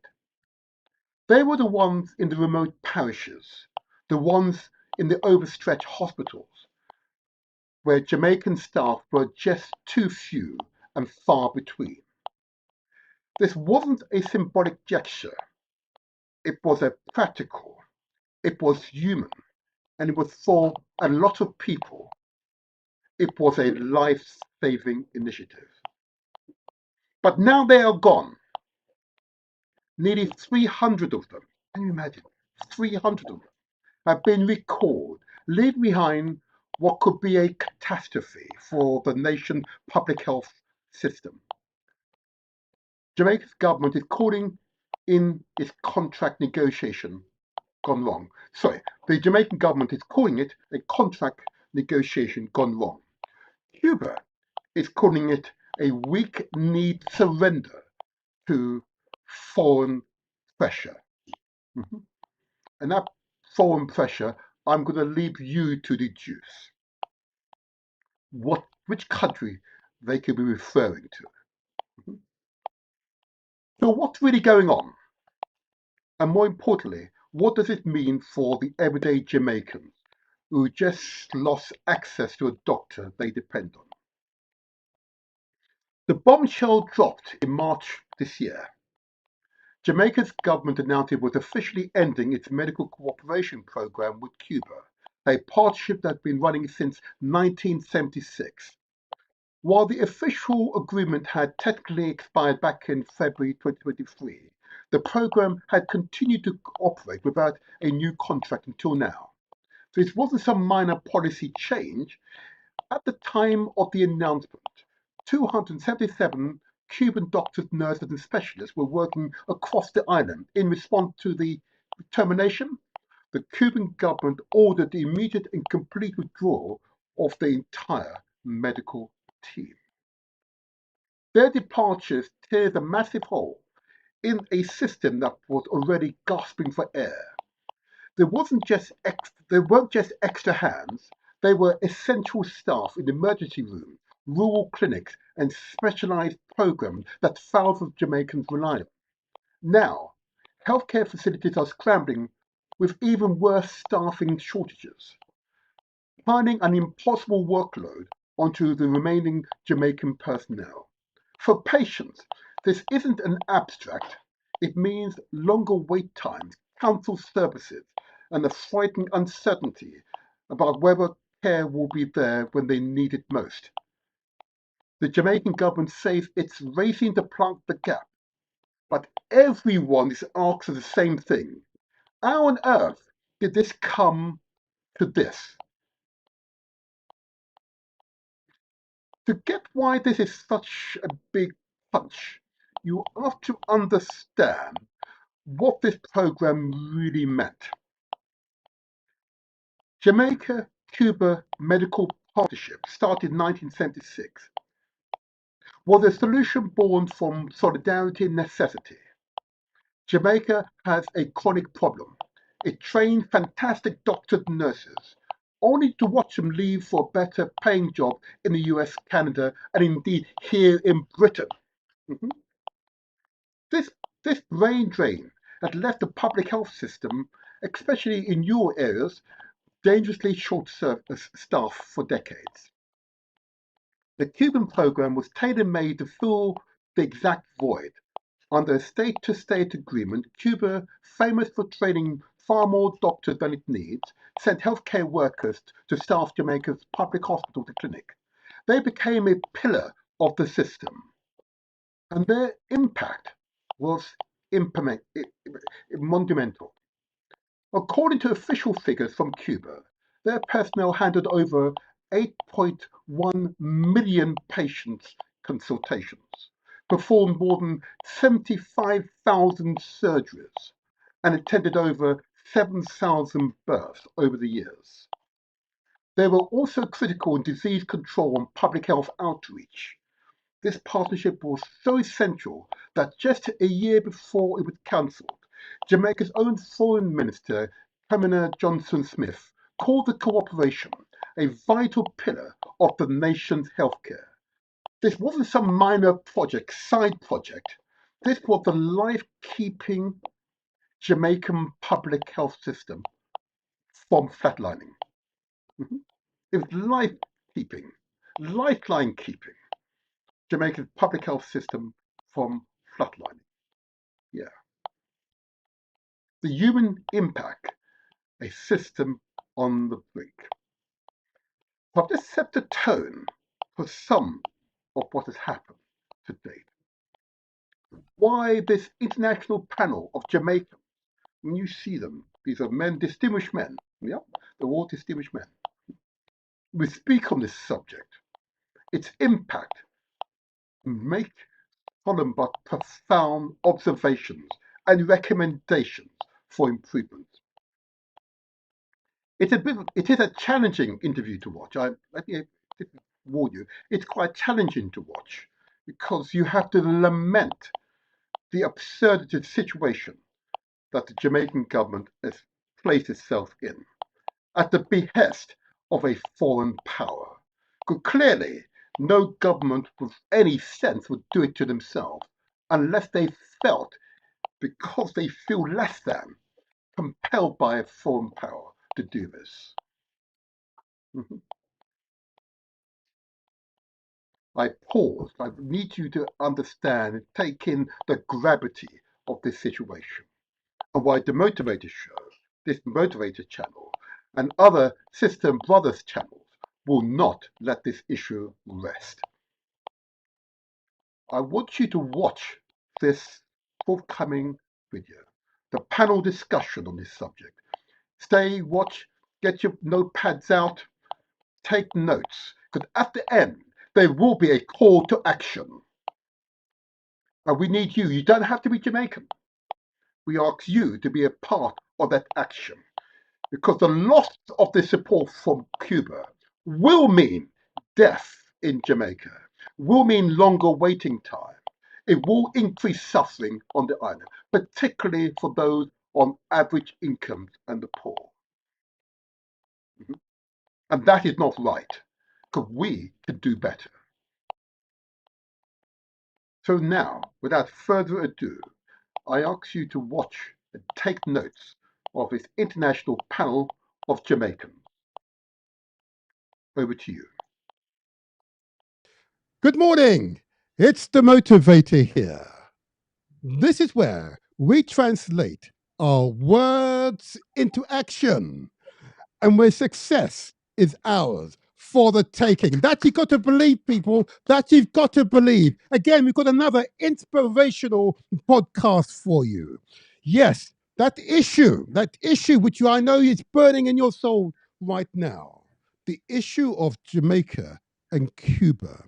They were the ones in the remote parishes, the ones in the overstretched hospitals, where Jamaican staff were just too few and far between. This wasn't a symbolic gesture. It was a practical, it was human, and it was for a lot of people. It was a life-saving initiative. But now they are gone. Nearly 300 of them, can you imagine? 300 of them have been recalled, leaving behind what could be a catastrophe for the nation's public health system. Jamaica's government is calling in its contract negotiation gone wrong. Sorry, the Jamaican government is calling it a contract negotiation gone wrong. Cuba is calling it a weak-kneed surrender to foreign pressure. And that foreign pressure, I'm going to leave you to deduce which country they could be referring to. So what's really going on? And more importantly, what does it mean for the everyday Jamaicans who just lost access to a doctor they depend on? The bombshell dropped in March this year. Jamaica's government announced it was officially ending its medical cooperation program with Cuba, a partnership that had been running since 1976. While the official agreement had technically expired back in February 2023, the program had continued to operate without a new contract until now. So it wasn't some minor policy change. At the time of the announcement, 277 Cuban doctors, nurses, and specialists were working across the island. In response to the termination, the Cuban government ordered the immediate and complete withdrawal of the entire medical team. Their departures tears a massive hole in a system that was already gasping for air. There weren't just extra hands, they were essential staff in emergency rooms, rural clinics, and specialized programs that thousands of Jamaicans rely on. Now, healthcare facilities are scrambling with even worse staffing shortages, piling an impossible workload onto the remaining Jamaican personnel. For patients, this isn't an abstract. It means longer wait times, cancelled services, and a frightening uncertainty about whether care will be there when they need it most. The Jamaican government says it's racing to plug the gap, but everyone is asking the same thing. How on earth did this come to this? To get why this is such a big punch, you have to understand what this program really meant. Jamaica-Cuba Medical Partnership started in 1976. was a solution born from solidarity and necessity. Jamaica has a chronic problem. It trained fantastic doctors and nurses, only to watch them leave for a better paying job in the US, Canada, and indeed here in Britain. Mhm. This, this brain drain had left the public health system, especially in rural areas, dangerously short-staffed for decades. The Cuban program was tailor-made to fill the exact void. Under a state-to-state agreement, Cuba, famous for training far more doctors than it needs, sent healthcare workers to staff Jamaica's public hospitals and clinic. They became a pillar of the system, and their impact was monumental. According to official figures from Cuba, their personnel handled over 8.1 million patients' consultations, performed more than 75,000 surgeries, and attended over 7,000 births over the years. They were also critical in disease control and public health outreach. This partnership was so essential that just a year before it was cancelled, Jamaica's own Foreign Minister, Pamela Johnson-Smith, called the cooperation a vital pillar of the nation's healthcare. This wasn't some minor project, side project. This was the life-keeping Jamaican public health system from flatlining. It was life-keeping, lifeline-keeping Jamaica's public health system from flatlining. Yeah. The human impact, a system on the brink. I've just set the tone for some of what has happened to date. Why this international panel of Jamaicans, when you see them, these are men, distinguished men, yeah, they're all distinguished men. We speak on this subject, its impact, make solemn but profound observations and recommendations for improvement. It is a challenging interview to watch. Let me warn you, it's quite challenging to watch because you have to lament the absurdity situation that the Jamaican government has placed itself in at the behest of a foreign power. Because clearly, no government with any sense would do it to themselves unless they felt, because they feel less than, compelled by a foreign power to do this. Mhm. I pause. I need you to understand and take in the gravity of this situation and why the Motivator Show, this Motivator channel, and other Sister and Brothers channels will not let this issue rest. I want you to watch this forthcoming video, the panel discussion on this subject. Stay, watch, get your notepads out, take notes, because at the end, there will be a call to action. And we need you. You don't have to be Jamaican. We ask you to be a part of that action, because the loss of the support from Cuba will mean death in Jamaica, will mean longer waiting time. It will increase suffering on the island, particularly for those on average incomes and the poor. And that is not right, because we can do better. So now, without further ado, I ask you to watch and take notes of this international panel of Jamaicans. Over to you. Good morning. It's the Motivator here. This is where we translate our words into action and where success is ours for the taking. That you've got to believe, people. That you've got to believe. Again, we've got another inspirational podcast for you. Yes, that issue which I know is burning in your soul right now, the issue of Jamaica and Cuba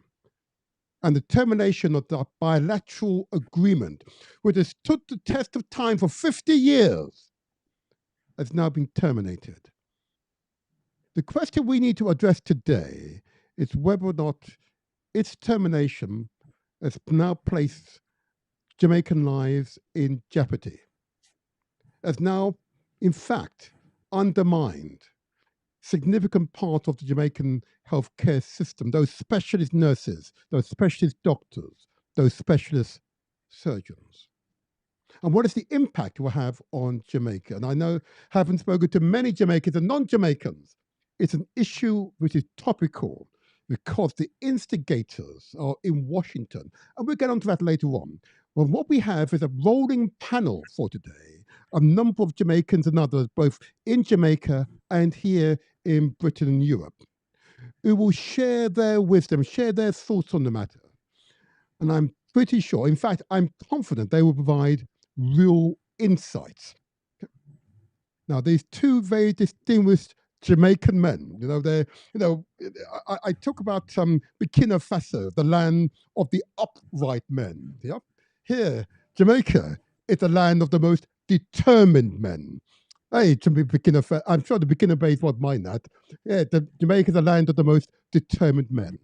and the termination of the bilateral agreement, which has stood the test of time for 50 years, has now been terminated. The question we need to address today is whether or not its termination has now placed Jamaican lives in jeopardy, has now, in fact, undermined significant part of the Jamaican healthcare system, those specialist nurses, those specialist doctors, those specialist surgeons. And what is the impact it will have on Jamaica? And I know, having spoken to many Jamaicans and non-Jamaicans, it's an issue which is topical because the instigators are in Washington. And we'll get onto that later on. Well, what we have is a rolling panel for today, a number of Jamaicans and others, both in Jamaica and here in Britain and Europe, who will share their wisdom, share their thoughts on the matter. And I'm pretty sure, in fact, I'm confident they will provide real insights. Now, these two very distinguished Jamaican men, I talk about Burkina Faso, the land of the upright men. Yeah? Here, Jamaica is the land of the most determined men. Hey, Burkina Faso, I'm sure the Burkina Faso won't mind that. Yeah, Jamaica is the land of the most determined men.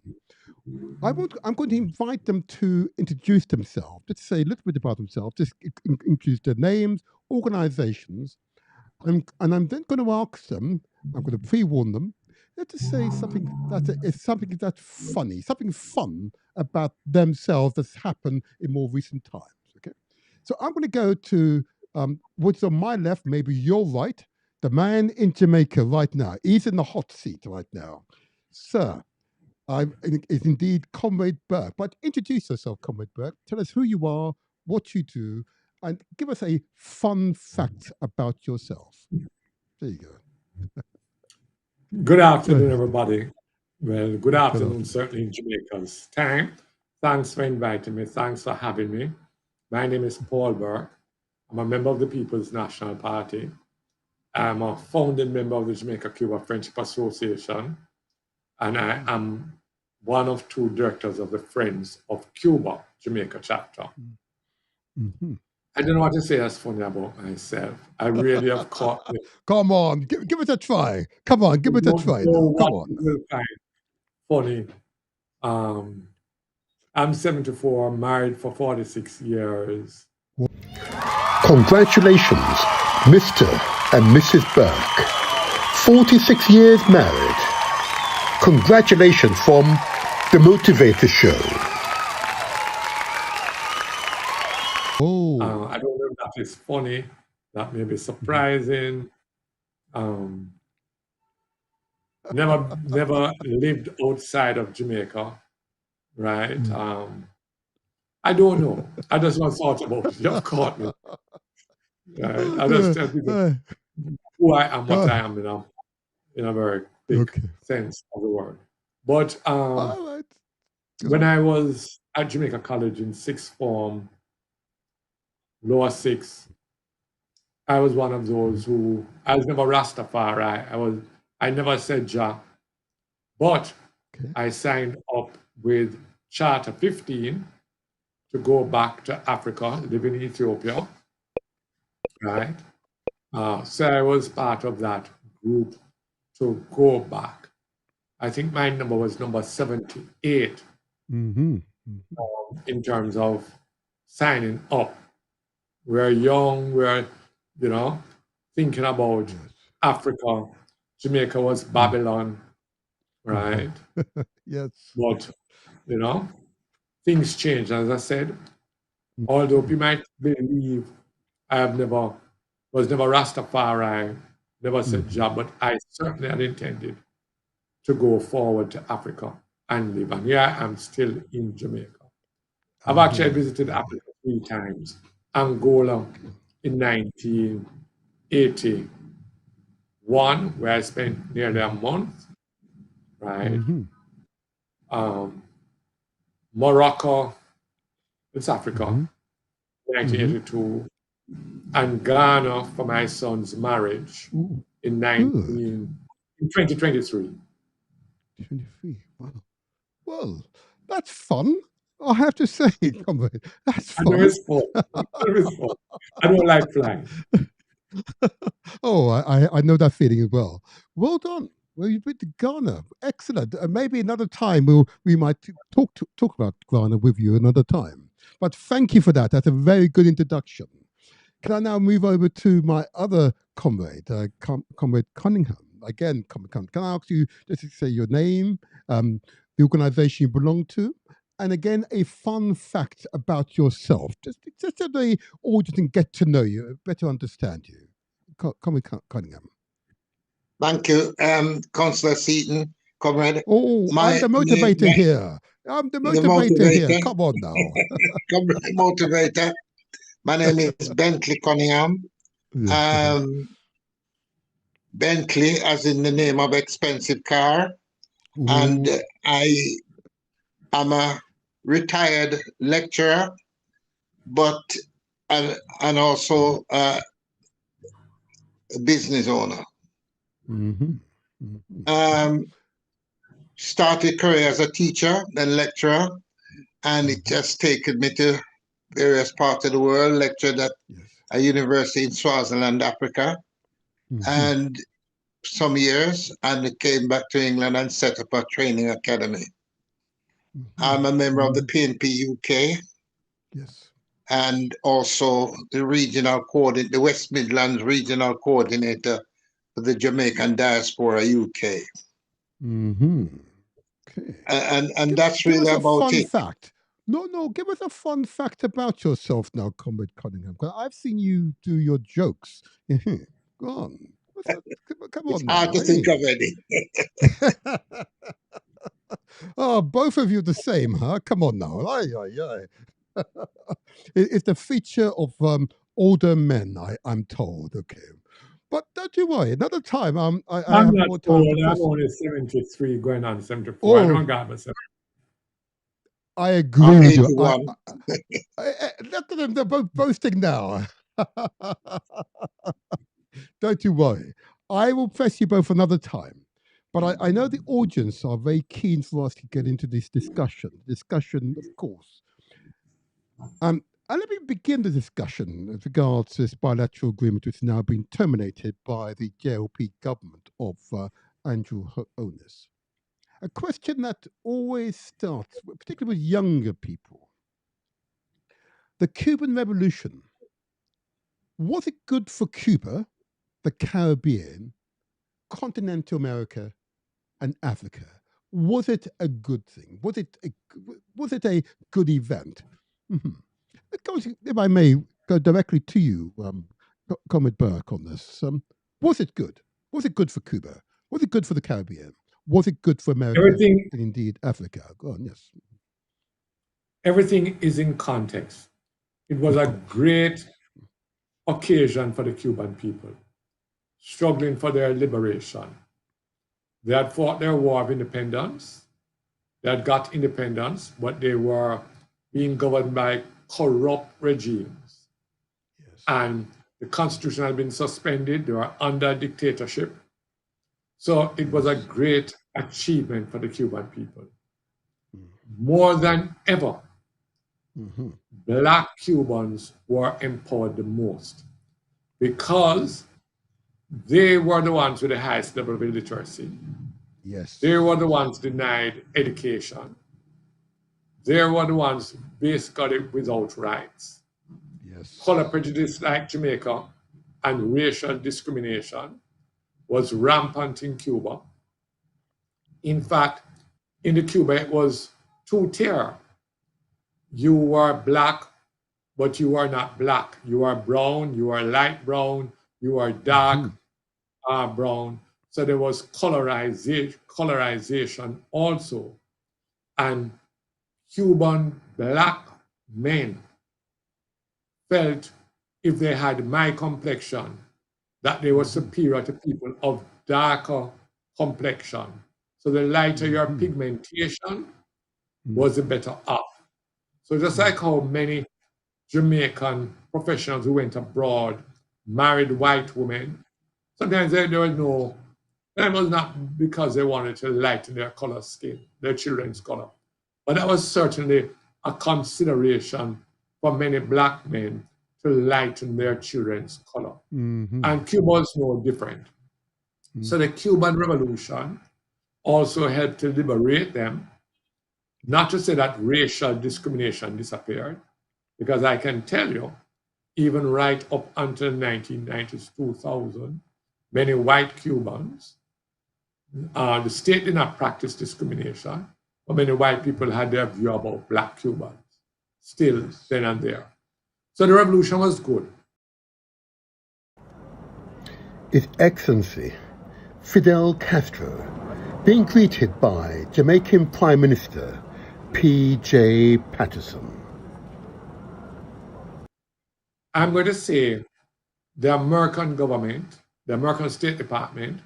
I'm going to invite them to introduce themselves, just say a little bit about themselves, just introduce their names, organizations, and I'm then going to ask them, I'm going to pre-warn them, to say something that is something that's funny, something fun about themselves that's happened in more recent times. Okay, so I'm going to go to what's on my left, maybe your right, the man in Jamaica right now. He's in the hot seat right now, sir. It's indeed Comrade Burke. But introduce yourself, Comrade Burke. Tell us who you are, what you do, and give us a fun fact about yourself. There you go. Good afternoon, everybody. Well, good afternoon, certainly in Jamaica's time. Thanks for inviting me. Thanks for having me. My name is Paul Burke. I'm a member of the People's National Party. I'm a founding member of the Jamaica-Cuba Friendship Association. And I am one of two directors of the Friends of Cuba, Jamaica chapter. Mm-hmm. I don't know what to say that's funny about myself. I really have caught me. Come on, give it a try. Come on, give it a try now. Come on. You will find funny. I'm 74, married for 46 years. Congratulations, Mr. and Mrs. Burke. 46 years married. Congratulations from the Motivator Show. Oh. I don't know if that is funny. That may be surprising. Never lived outside of Jamaica, right? I don't know. I just want to thought about it. You've caught me. Right? I just tell people who I am, what I am in a very big sense of the word. But when I was at Jamaica College in sixth form, lower six, I was one of those who, I was never Rastafari. I never said Jah, but I signed up with Charter 15 to go back to Africa, live in Ethiopia, right? So I was part of that group to go back. I think my number was number 78 in terms of signing up. We're young, we're, thinking about Africa. Jamaica was Babylon, right? Yes. But, things change. As I said, although you might believe I was never Rastafari, never said Jah, but I certainly had intended to go forward to Africa and live. And yeah, I'm still in Jamaica. I've actually visited Africa 3 times. Angola in 1981, where I spent nearly a month, right? Morocco, it's Africa, 1982. And Ghana for my son's marriage in 2023. 23, wow. Well, that's fun. I have to say, comrade, that's fun. I know it's fun. I don't like flying. Oh, I know that feeling as well. Well done. Well, you've been to Ghana. Excellent. Maybe another time we might talk about Ghana with you another time. But thank you for that. That's a very good introduction. Can I now move over to my other comrade, Comrade Cunningham? Again, Comrade, can I ask you just to say your name, the organization you belong to, and again, a fun fact about yourself, just so the audience can get to know you, better understand you. Comrade Cunningham. Thank you, Councillor Seaton, comrade. Oh, I'm the motivator here. I'm the motivator here. Come on now. Comrade motivator. My name is Bentley Cunningham. Bentley, as in the name of expensive car. Ooh. And I am a retired lecturer, but and also a business owner. Started career as a teacher, then lecturer, and it just taken me to various parts of the world. Lectured at a university in Swaziland, Africa, and some years, and came back to England and set up a training academy. I'm a member of the PNP UK, and also the regional coordinator, the West Midlands regional coordinator for the Jamaican diaspora UK. Okay. And that's really about it. Fact. No, give us a fun fact about yourself now, Comrade Cunningham. Because I've seen you do your jokes. Go on. Come on. It's hard to think of any. Oh, both of you the same, huh? Come on now. It's the feature of older men, I'm told. Okay. But don't you worry. Another time, I have more time. I'm only 73, going on 74. I don't got myself. I agree with you. Look at them. They're both boasting now. Don't you worry. I will press you both another time. But I know the audience are very keen for us to get into this discussion. Discussion, of course. And let me begin the discussion as regards to this bilateral agreement, which has now been terminated by the JLP government of Andrew Holness. A question that always starts, particularly with younger people. The Cuban Revolution, was it good for Cuba, the Caribbean, continental America, and Africa? Was it a good thing? Was it a good event? If I may go directly to you, Comrade Burke, on this. Was it good? Was it good for Cuba? Was it good for the Caribbean? Was it good for America and indeed Africa? Go on, yes. Everything is in context. It was a great occasion for the Cuban people, struggling for their liberation. They had fought their war of independence. They had got independence, but they were being governed by corrupt regimes. And the constitution had been suspended. They were under dictatorship. So it was a great achievement for the Cuban people. More than ever, Black Cubans were empowered the most because they were the ones with the highest level of illiteracy. They were the ones denied education. They were the ones basically without rights. Color prejudice like Jamaica and racial discrimination was rampant in Cuba. In fact, in the Cuba, it was two-tier. You were Black, but you are not Black. You are brown, you are light brown, you are dark brown. So there was colorization also. And Cuban Black men felt if they had my complexion, that they were superior to people of darker complexion. So the lighter your pigmentation was the better off. So just like how many Jamaican professionals who went abroad married white women, sometimes there was no, that was not because they wanted to lighten their color skin, their children's color. But that was certainly a consideration for many Black men to lighten their children's color. And Cuba was no different. So the Cuban Revolution also helped to liberate them. Not to say that racial discrimination disappeared, because I can tell you, even right up until 1990s, 2000, many white Cubans, the state did not practice discrimination, but many white people had their view about black Cubans, still then and there. So the revolution was good. His Excellency Fidel Castro being greeted by Jamaican Prime Minister P.J. Patterson. I'm going to say the American government, the American State Department,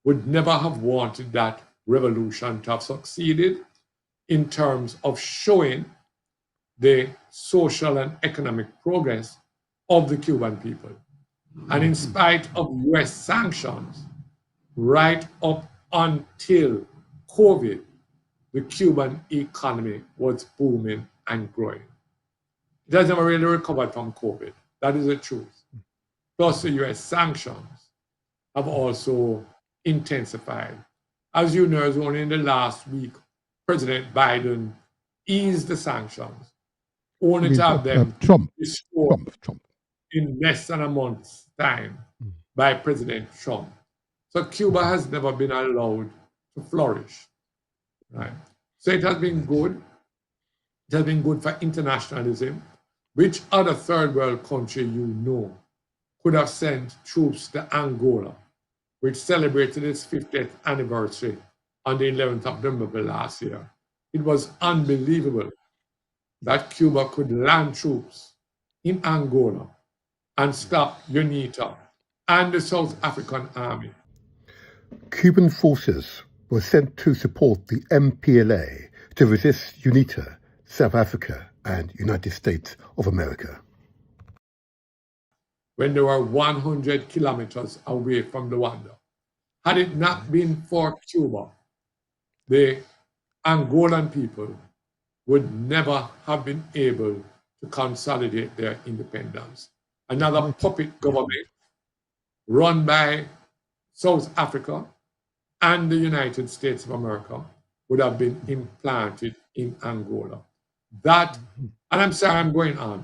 would never have wanted that revolution to have succeeded in terms of showing the social and economic progress of the Cuban people. And in spite of US sanctions, right up until COVID, the Cuban economy was booming and growing. It has never really recovered from COVID. That is the truth. Plus, the US sanctions have also intensified. As you know, it's only in the last week, President Biden eased the sanctions, only to have them restored in less than a month's time by President Trump. So Cuba has never been allowed to flourish. Right? So it has been good. It has been good for internationalism. Which other third world country you know could have sent troops to Angola, which celebrated its 50th anniversary on the 11th of November last year? It was unbelievable that Cuba could land troops in Angola and stop UNITA and the South African Army. Cuban forces were sent to support the MPLA to resist UNITA, South Africa, and United States of America. When they were 100 kilometers away from Rwanda. Had it not been for Cuba, the Angolan people would never have been able to consolidate their independence. Another puppet government run by South Africa and the United States of America would have been implanted in Angola. That, and I'm sorry I'm going on,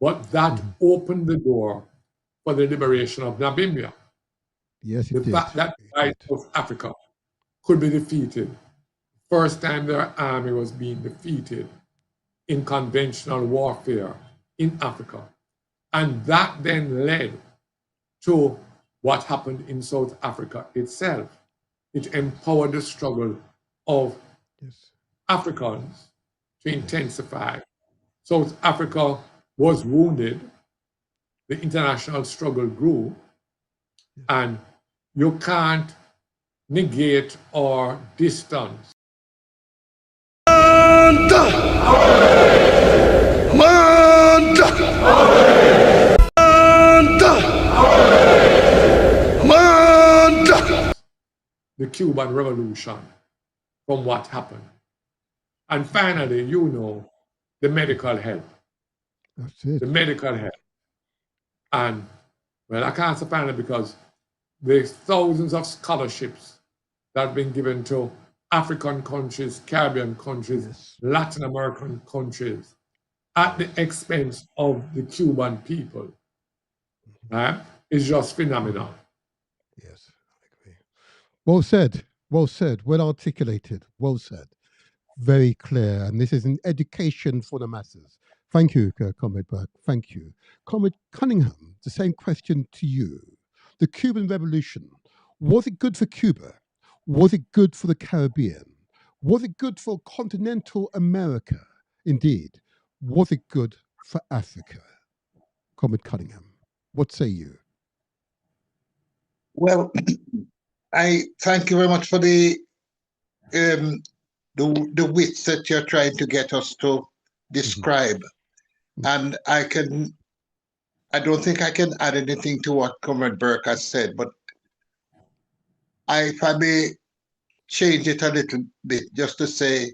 but that opened the door for the liberation of Namibia. Yes, the fact that South Africa could be defeated, first time their army was being defeated in conventional warfare in Africa. And that then led to what happened in South Africa itself. It empowered the struggle of Africans to intensify. South Africa was wounded, the international struggle grew, and you can't negate or distance. The Cuban Revolution from what happened. And finally, you know, the medical help. That's it. The medical help. And, well, I can't say finally because there's thousands of scholarships that have been given to African countries, Caribbean countries, Latin American countries at the expense of the Cuban people. Right? It's just phenomenal. Yes, I agree. Well said, well articulated, well said. Very clear. And this is an education for the masses. Thank you, Comrade Burke. Thank you. Comrade Cunningham, the same question to you. The Cuban Revolution, was it good for Cuba? Was it good for the Caribbean? Was it good for continental America? Indeed, was it good for Africa? Comrade Cunningham, what say you? Well, I thank you very much for the wits that you're trying to get us to describe. And I don't think I can add anything to what Comrade Burke has said, but if I may change it a little bit, just to say,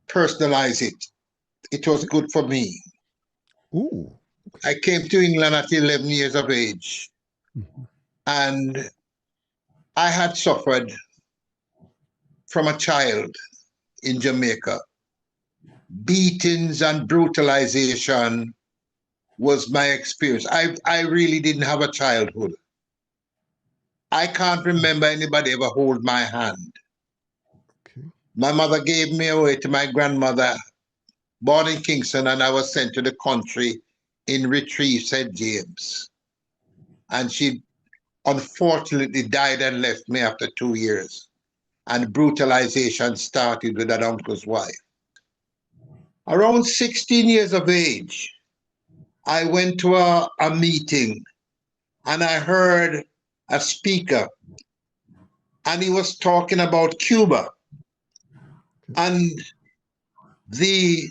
personalize it. It was good for me. Ooh. I came to England at 11 years of age. And I had suffered from a child in Jamaica. Beatings and brutalization was my experience. I really didn't have a childhood. I can't remember anybody ever hold my hand. Okay. My mother gave me away to my grandmother, born in Kingston, and I was sent to the country in Retrieve, St. James. And she unfortunately died and left me after 2 years. And brutalization started with that uncle's wife. Around 16 years of age, I went to a meeting and I heard a speaker, and he was talking about Cuba and the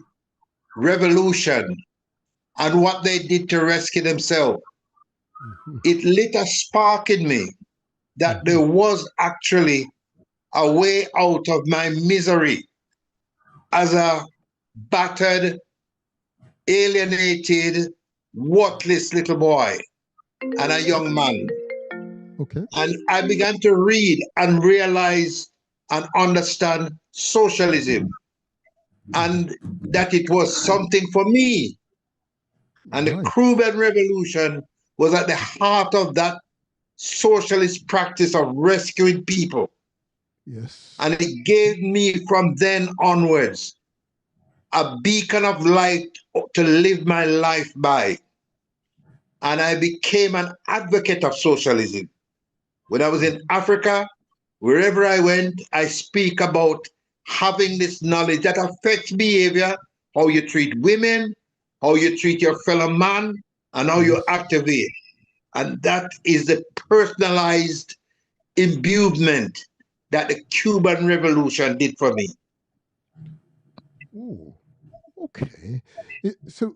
revolution and what they did to rescue themselves. It lit a spark in me that there was actually a way out of my misery as a battered, alienated, worthless little boy and a young man. Okay. And I began to read and realize and understand socialism, and that it was something for me. And the Cuban Revolution was at the heart of that socialist practice of rescuing people. Yes. And it gave me from then onwards a beacon of light to live my life by. And I became an advocate of socialism. When I was in Africa, wherever I went, I speak about having this knowledge that affects behavior, how you treat women, how you treat your fellow man, and how you activate. And that is the personalized imbuement that the Cuban Revolution did for me. Oh, okay. So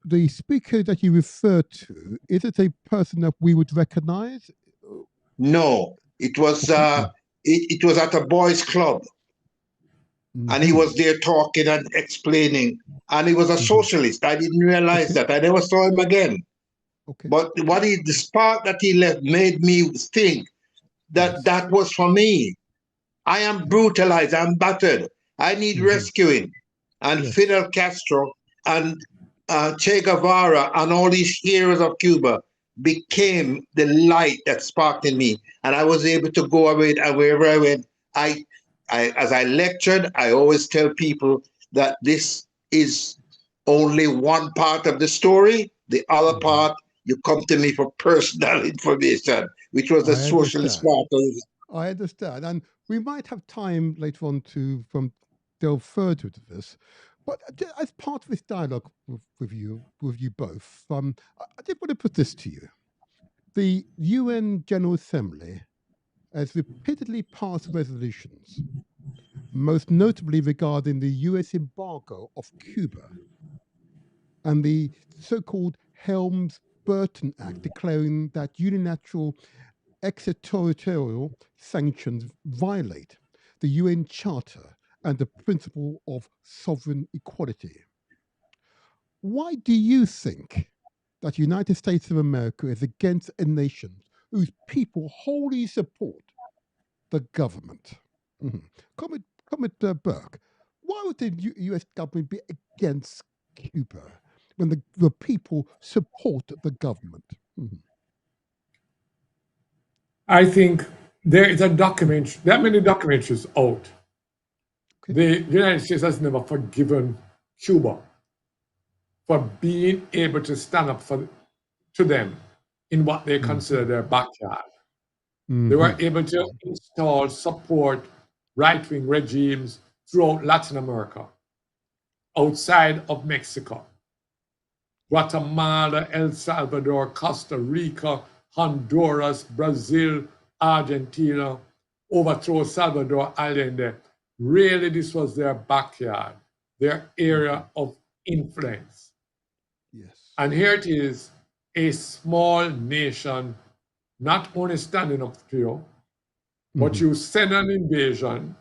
the speaker that you referred to, is it a person that we would recognize? No, it was it was at a boys' club, and he was there talking and explaining, and he was a socialist. I didn't realize that. I never saw him again. But the spark that he left made me think that that was for me. I am brutalized. I'm battered. I need rescuing. And Fidel Castro and Che Guevara and all these heroes of Cuba became the light that sparked in me. And I was able to go away, and wherever I went, as I lectured, I always tell people that this is only one part of the story. The other part, you come to me for personal information, which was the socialist part of it. I understand. And we might have time later on to delve further into this. But as part of this dialogue with you both, I did want to put this to you. The UN General Assembly has repeatedly passed resolutions, most notably regarding the US embargo of Cuba and the so-called Helms-Burton Act, declaring that unilateral extraterritorial sanctions violate the UN Charter and the principle of sovereign equality. Why do you think that the United States of America is against a nation whose people wholly support the government? Comment Burke, why would the US government be against Cuba when the people support the government? I think there is a document, there are many documentaries out. The United States has never forgiven Cuba for being able to stand up to them in what they consider their backyard. They were able to install, support right-wing regimes throughout Latin America, outside of Mexico, Guatemala, El Salvador, Costa Rica, Honduras, Brazil, Argentina, overthrow Salvador Allende. Really, this was their backyard, their area of influence. Yes. And here it is, a small nation, not only standing up to you, but you send an invasion.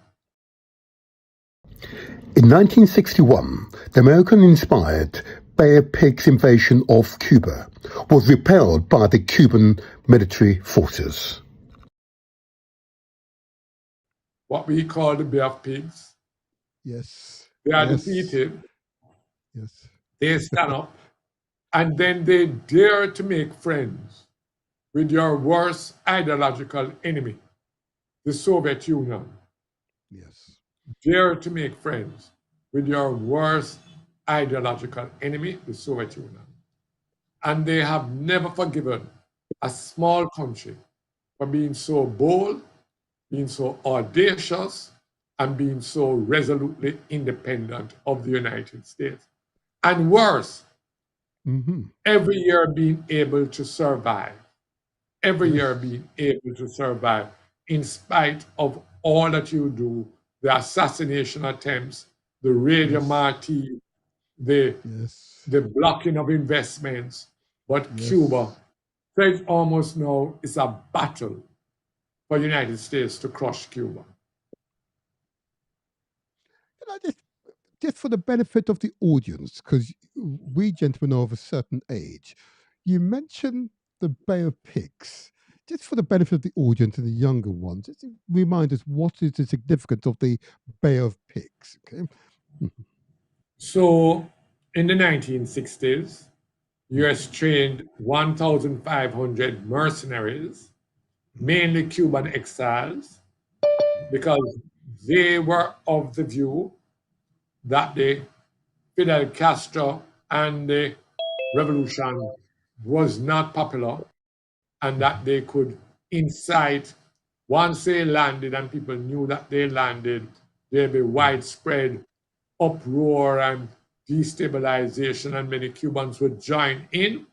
In 1961, the American-inspired Bay of Pigs invasion of Cuba was repelled by the Cuban military forces. what we call the Bay of Pigs. Yes. They are Yes. defeated. Yes. They stand up, and then they dare to make friends with your worst ideological enemy, the Soviet Union. Yes. Dare to make friends with your worst ideological enemy, the Soviet Union. And they have never forgiven a small country for being so bold, being so audacious, and being so resolutely independent of the United States. And worse, every year being able to survive. Every year being able to survive in spite of all that you do, the assassination attempts, the radio marty, the blocking of investments. But Cuba, says almost now, is a battle for the United States to crush Cuba. Can I just for the benefit of the audience, because we gentlemen are of a certain age, you mentioned the Bay of Pigs. Just for the benefit of the audience and the younger ones, just to remind us what is the significance of the Bay of Pigs. Okay. So in the 1960s, US trained 1,500 mercenaries, mainly Cuban exiles, because they were of the view that the Fidel Castro and the revolution was not popular, and that they could incite, once they landed and people knew that they landed, there'd be widespread uproar and destabilization, and many Cubans would join in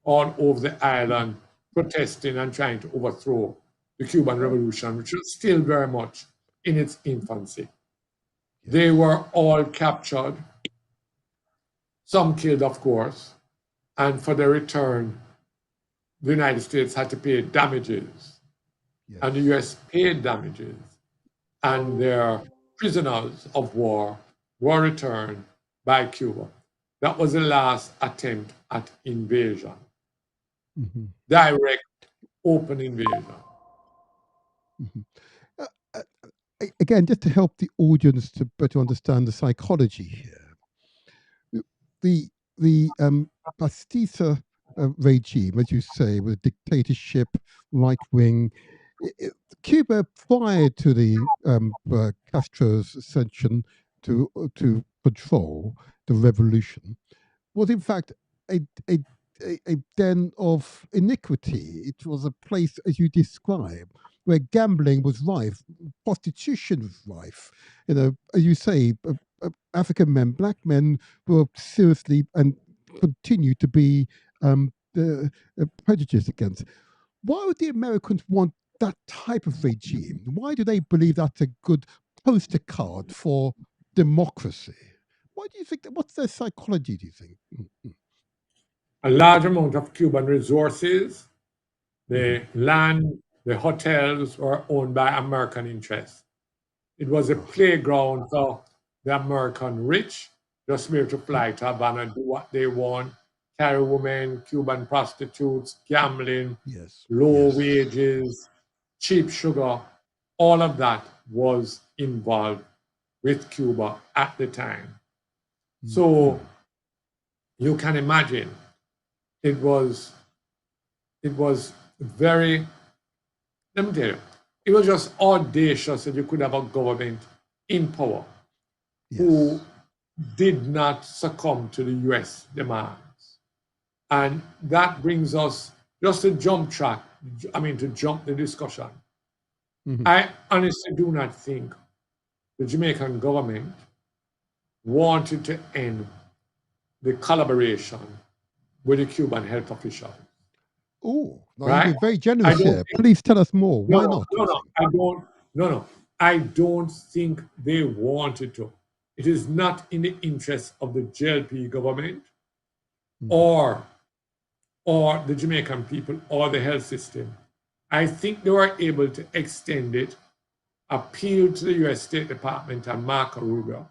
all over the island protesting and trying to overthrow the Cuban Revolution, which was still very much in its infancy. They were all captured, some killed, of course, and for their return, the United States had to pay damages, and the US paid damages, and their prisoners of war were returned by Cuba. That was the last attempt at invasion. Direct, open invasion. Again, just to help the audience to better understand the psychology here, the Bastista regime, as you say, was a dictatorship, right wing. Cuba, prior to the Castro's ascension to control the revolution, was in fact a den of iniquity. It was a place, as you describe, where gambling was rife, prostitution was rife. You know, as you say, African men, black men were seriously and continue to be prejudiced against. Why would the Americans want that type of regime? Why do they believe that's a good poster card for democracy? Why do you think that? What's their psychology, do you think? A large amount of Cuban resources, the land, the hotels were owned by American interests. It was a playground for the American rich, just to be able to fly to Havana, do what they want, carry women, Cuban prostitutes, gambling, low wages, cheap sugar. All of that was involved with Cuba at the time. So you can imagine it was very, let me tell you, it was just audacious that you could have a government in power who did not succumb to the US demands. And that brings us just to jump the discussion. I honestly do not think the Jamaican government wanted to end the collaboration with the Cuban health officials. Oh, right? you're very generous here. Please tell us more. Why not? I don't think they wanted to. It is not in the interest of the JLP government or the Jamaican people or the health system. I think they were able to extend it, appeal to the US State Department and Marco Rubio.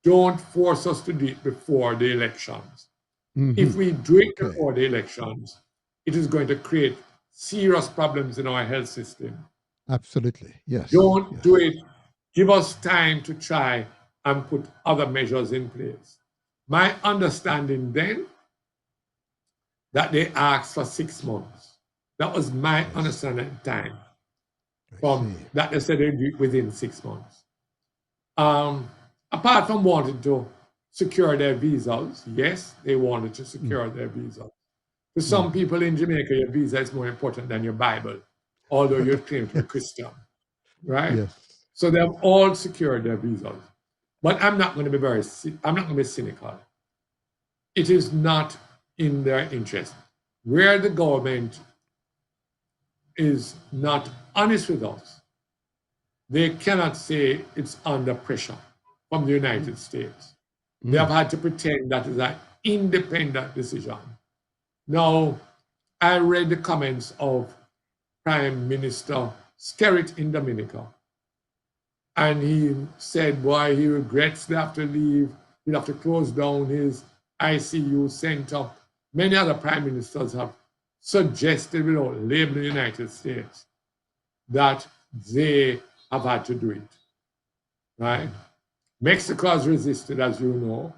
Don't force us to do it before the elections. If we do it before the elections, it is going to create serious problems in our health system. Absolutely. Yes. Don't Yes. do it. Give us time to try and put other measures in place. My understanding then that they asked for 6 months. That was my understanding at the time. That they said they'd do it within 6 months. Apart from wanting to secure their visas, yes, they wanted to secure their visas. For some people in Jamaica, your visa is more important than your Bible, although you claim to be Christian, right? Yes. So they have all secured their visas. But I'm not going to be cynical. It is not in their interest. Where the government is not honest with us, they cannot say it's under pressure from the United States. They have had to pretend that is an independent decision. Now, I read the comments of Prime Minister Skerrit in Dominica, and he said why he regrets they have to leave, he'll have to close down his ICU center. Many other prime ministers have suggested, without labeling the United States, that they have had to do it, right? Mexico has resisted, as you know.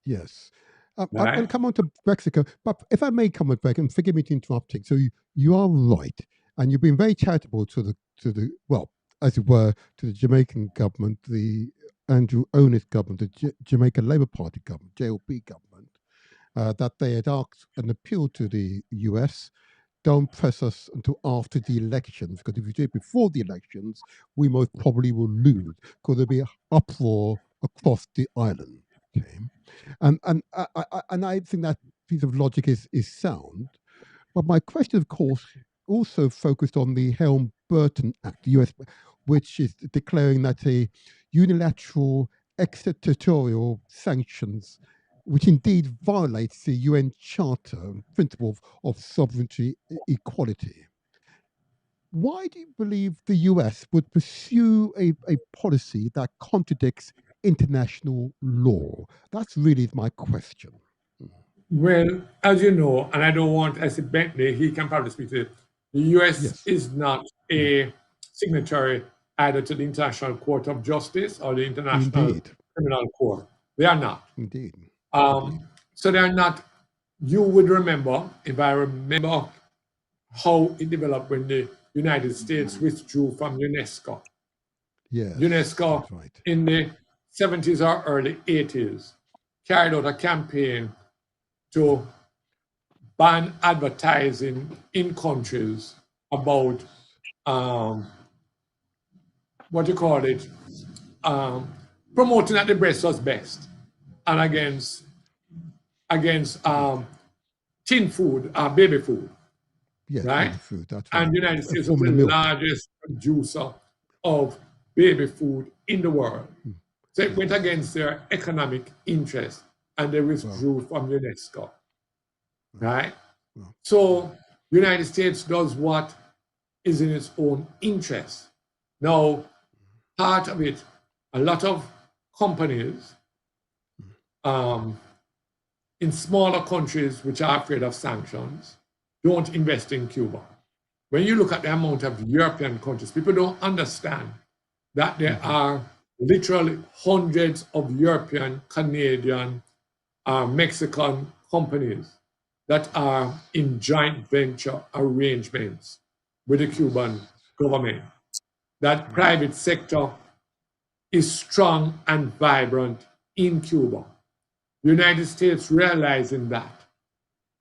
Yes. I'm going to come on to Mexico, but if I may comment back, and forgive me for interrupting. So you are right, and you've been very charitable to the well, as it were, to the Jamaican government, the Andrew Onis government, the Jamaican Labour Party government, JLP government, that they had asked an appeal to the US. Don't press us until after the elections, because if you do it before the elections, we most probably will lose, because there'll be an uproar across the island. Okay, and I think that piece of logic is sound. But my question, of course, also focused on the Helm-Burton Act, the US, which is declaring that a unilateral extraterritorial sanctions, which indeed violates the UN Charter principle of sovereignty equality. Why do you believe the US would pursue a policy that contradicts international law? That's really my question. Well, as you know, and I don't want, as a Bentley, he can probably speak to it, the US is not a signatory either to the International Court of Justice or the International Criminal Court. They are not. Indeed. So they are not, you would remember, if I remember how it developed when the United States withdrew from UNESCO. Yes, UNESCO in the 70s or early 80s carried out a campaign to ban advertising in countries about what you call it, promoting that the breast was best, and against tin food, baby food. Yes, right? baby food, that's and right. the United States is the largest producer of baby food in the world. So it went against their economic interest, and they withdrew from UNESCO, right? So the United States does what is in its own interest. Now, part of it, a lot of companies in smaller countries which are afraid of sanctions don't invest in Cuba. When you look at the amount of European countries, people don't understand that there are literally hundreds of European, Canadian, Mexican companies that are in joint venture arrangements with the Cuban government. That private sector is strong and vibrant in Cuba. The United States, realizing that,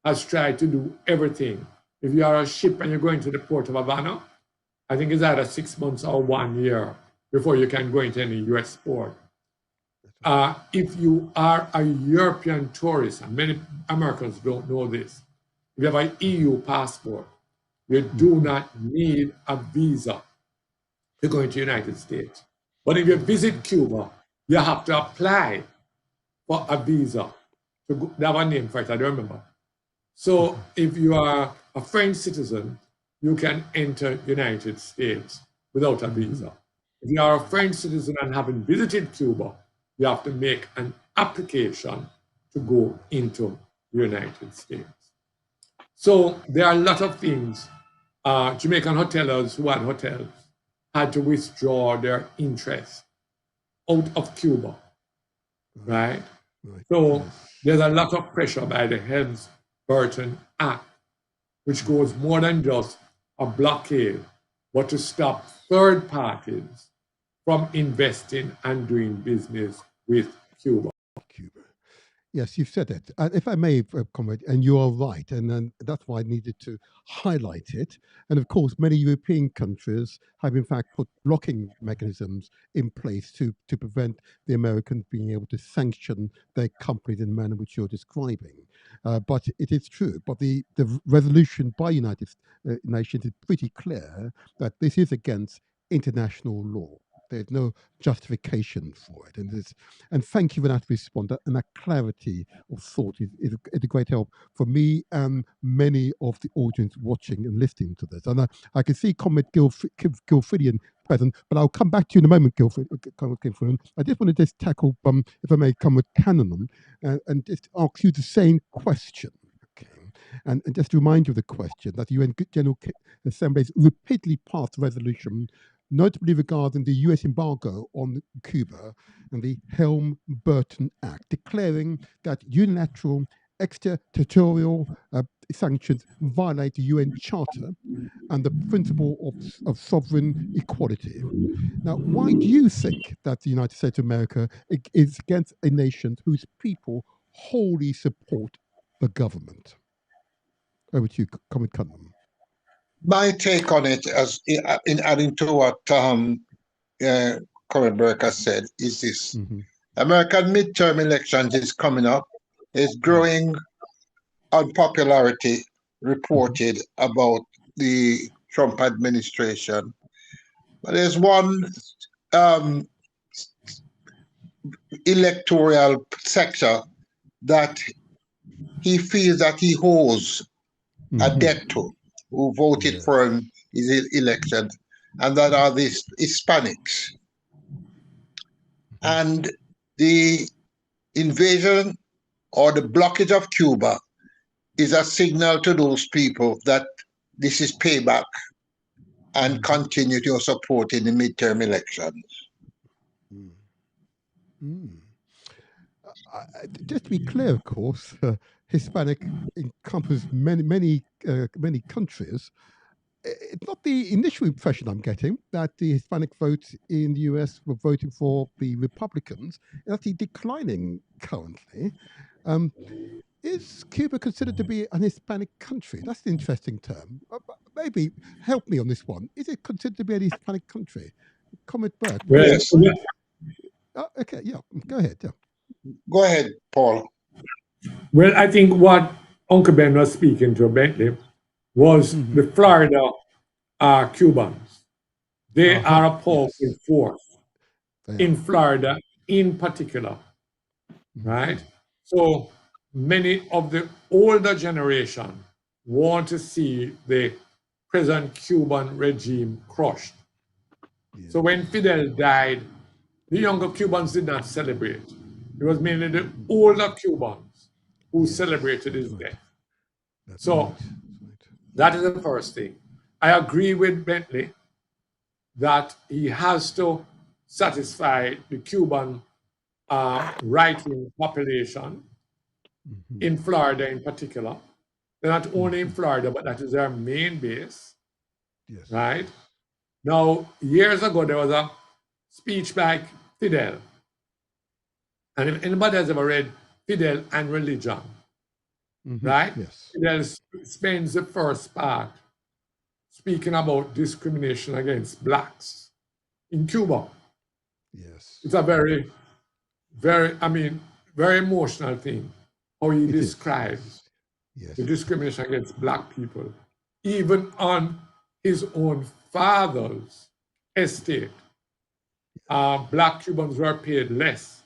has tried to do everything. If you are a ship and you're going to the port of Havana, I think it's either 6 months or 1 year before you can go into any US port. If you are a European tourist, and many Americans don't know this, if you have an EU passport, you do not need a visa to go into the United States. But if you visit Cuba, you have to apply for a visa. They have a name for it, I don't remember. So if you are a French citizen, you can enter the United States without a visa. If you are a French citizen and haven't visited Cuba, you have to make an application to go into the United States. So there are a lot of things. Jamaican hoteliers who had hotels had to withdraw their interest out of Cuba, right? So there's a lot of pressure by the Helms-Burton Act, which goes more than just a blockade, but to stop third parties from investing and doing business with Cuba. Yes, you've said it. If I may, comrade, and you are right, and that's why I needed to highlight it. And of course, many European countries have in fact put blocking mechanisms in place to prevent the Americans being able to sanction their companies in the manner which you're describing. But it is true. But the resolution by United Nations is pretty clear that this is against international law. There's no justification for it, and thank you for that response. And that clarity of thought is a great help for me and many of the audience watching and listening to this. And I can see Comrade Gilfridian present, but I'll come back to you in a moment, Gilfridian. I just want to just tackle, if I may, Comrade Cannon, and just ask you the same question. And just to remind you of the question that the UN General Assembly has repeatedly passed a resolution, notably regarding the US embargo on Cuba and the Helms-Burton Act, declaring that unilateral extraterritorial sanctions violate the UN Charter and the principle of sovereign equality. Now, why do you think that the United States of America is against a nation whose people wholly support the government? Over to you, Comrade Cunningham. My take on it, as in adding to what Comrade Burke has said, is this: American midterm elections is coming up. There's growing unpopularity reported about the Trump administration, but there's one electoral sector that he feels that he owes a debt to, who voted for him in his election, and that are these Hispanics. And the invasion or the blockage of Cuba is a signal to those people that this is payback and continue to support in the midterm elections. Just to be clear, of course, Hispanic encompasses many countries. It's not the initial impression I'm getting that the Hispanic vote in the US were voting for the Republicans. It's actually declining currently. Is Cuba considered to be an Hispanic country? That's an interesting term. Maybe help me on this one. Is it considered to be an Hispanic country? Comrade Burke. Well, yes. Okay, yeah, go ahead. Yeah. Go ahead, Paul. Well, I think what Uncle Ben was speaking to Bentley was the Florida Cubans. They are a powerful force in Florida in particular, right? So many of the older generation want to see the present Cuban regime crushed. So when Fidel died, the younger Cubans did not celebrate. It was mainly the older Cubans who celebrated his death. So that is the first thing. I agree with Bentley that he has to satisfy the Cuban right-wing population in Florida in particular. They're not only in Florida, but that is their main base, right? Now, years ago, there was a speech by Fidel. And if anybody has ever read Fidel and Religion, right? Fidel spends the first part speaking about discrimination against blacks in Cuba. It's a very, very emotional thing, how he describes the discrimination against black people, even on his own father's estate. Black Cubans were paid less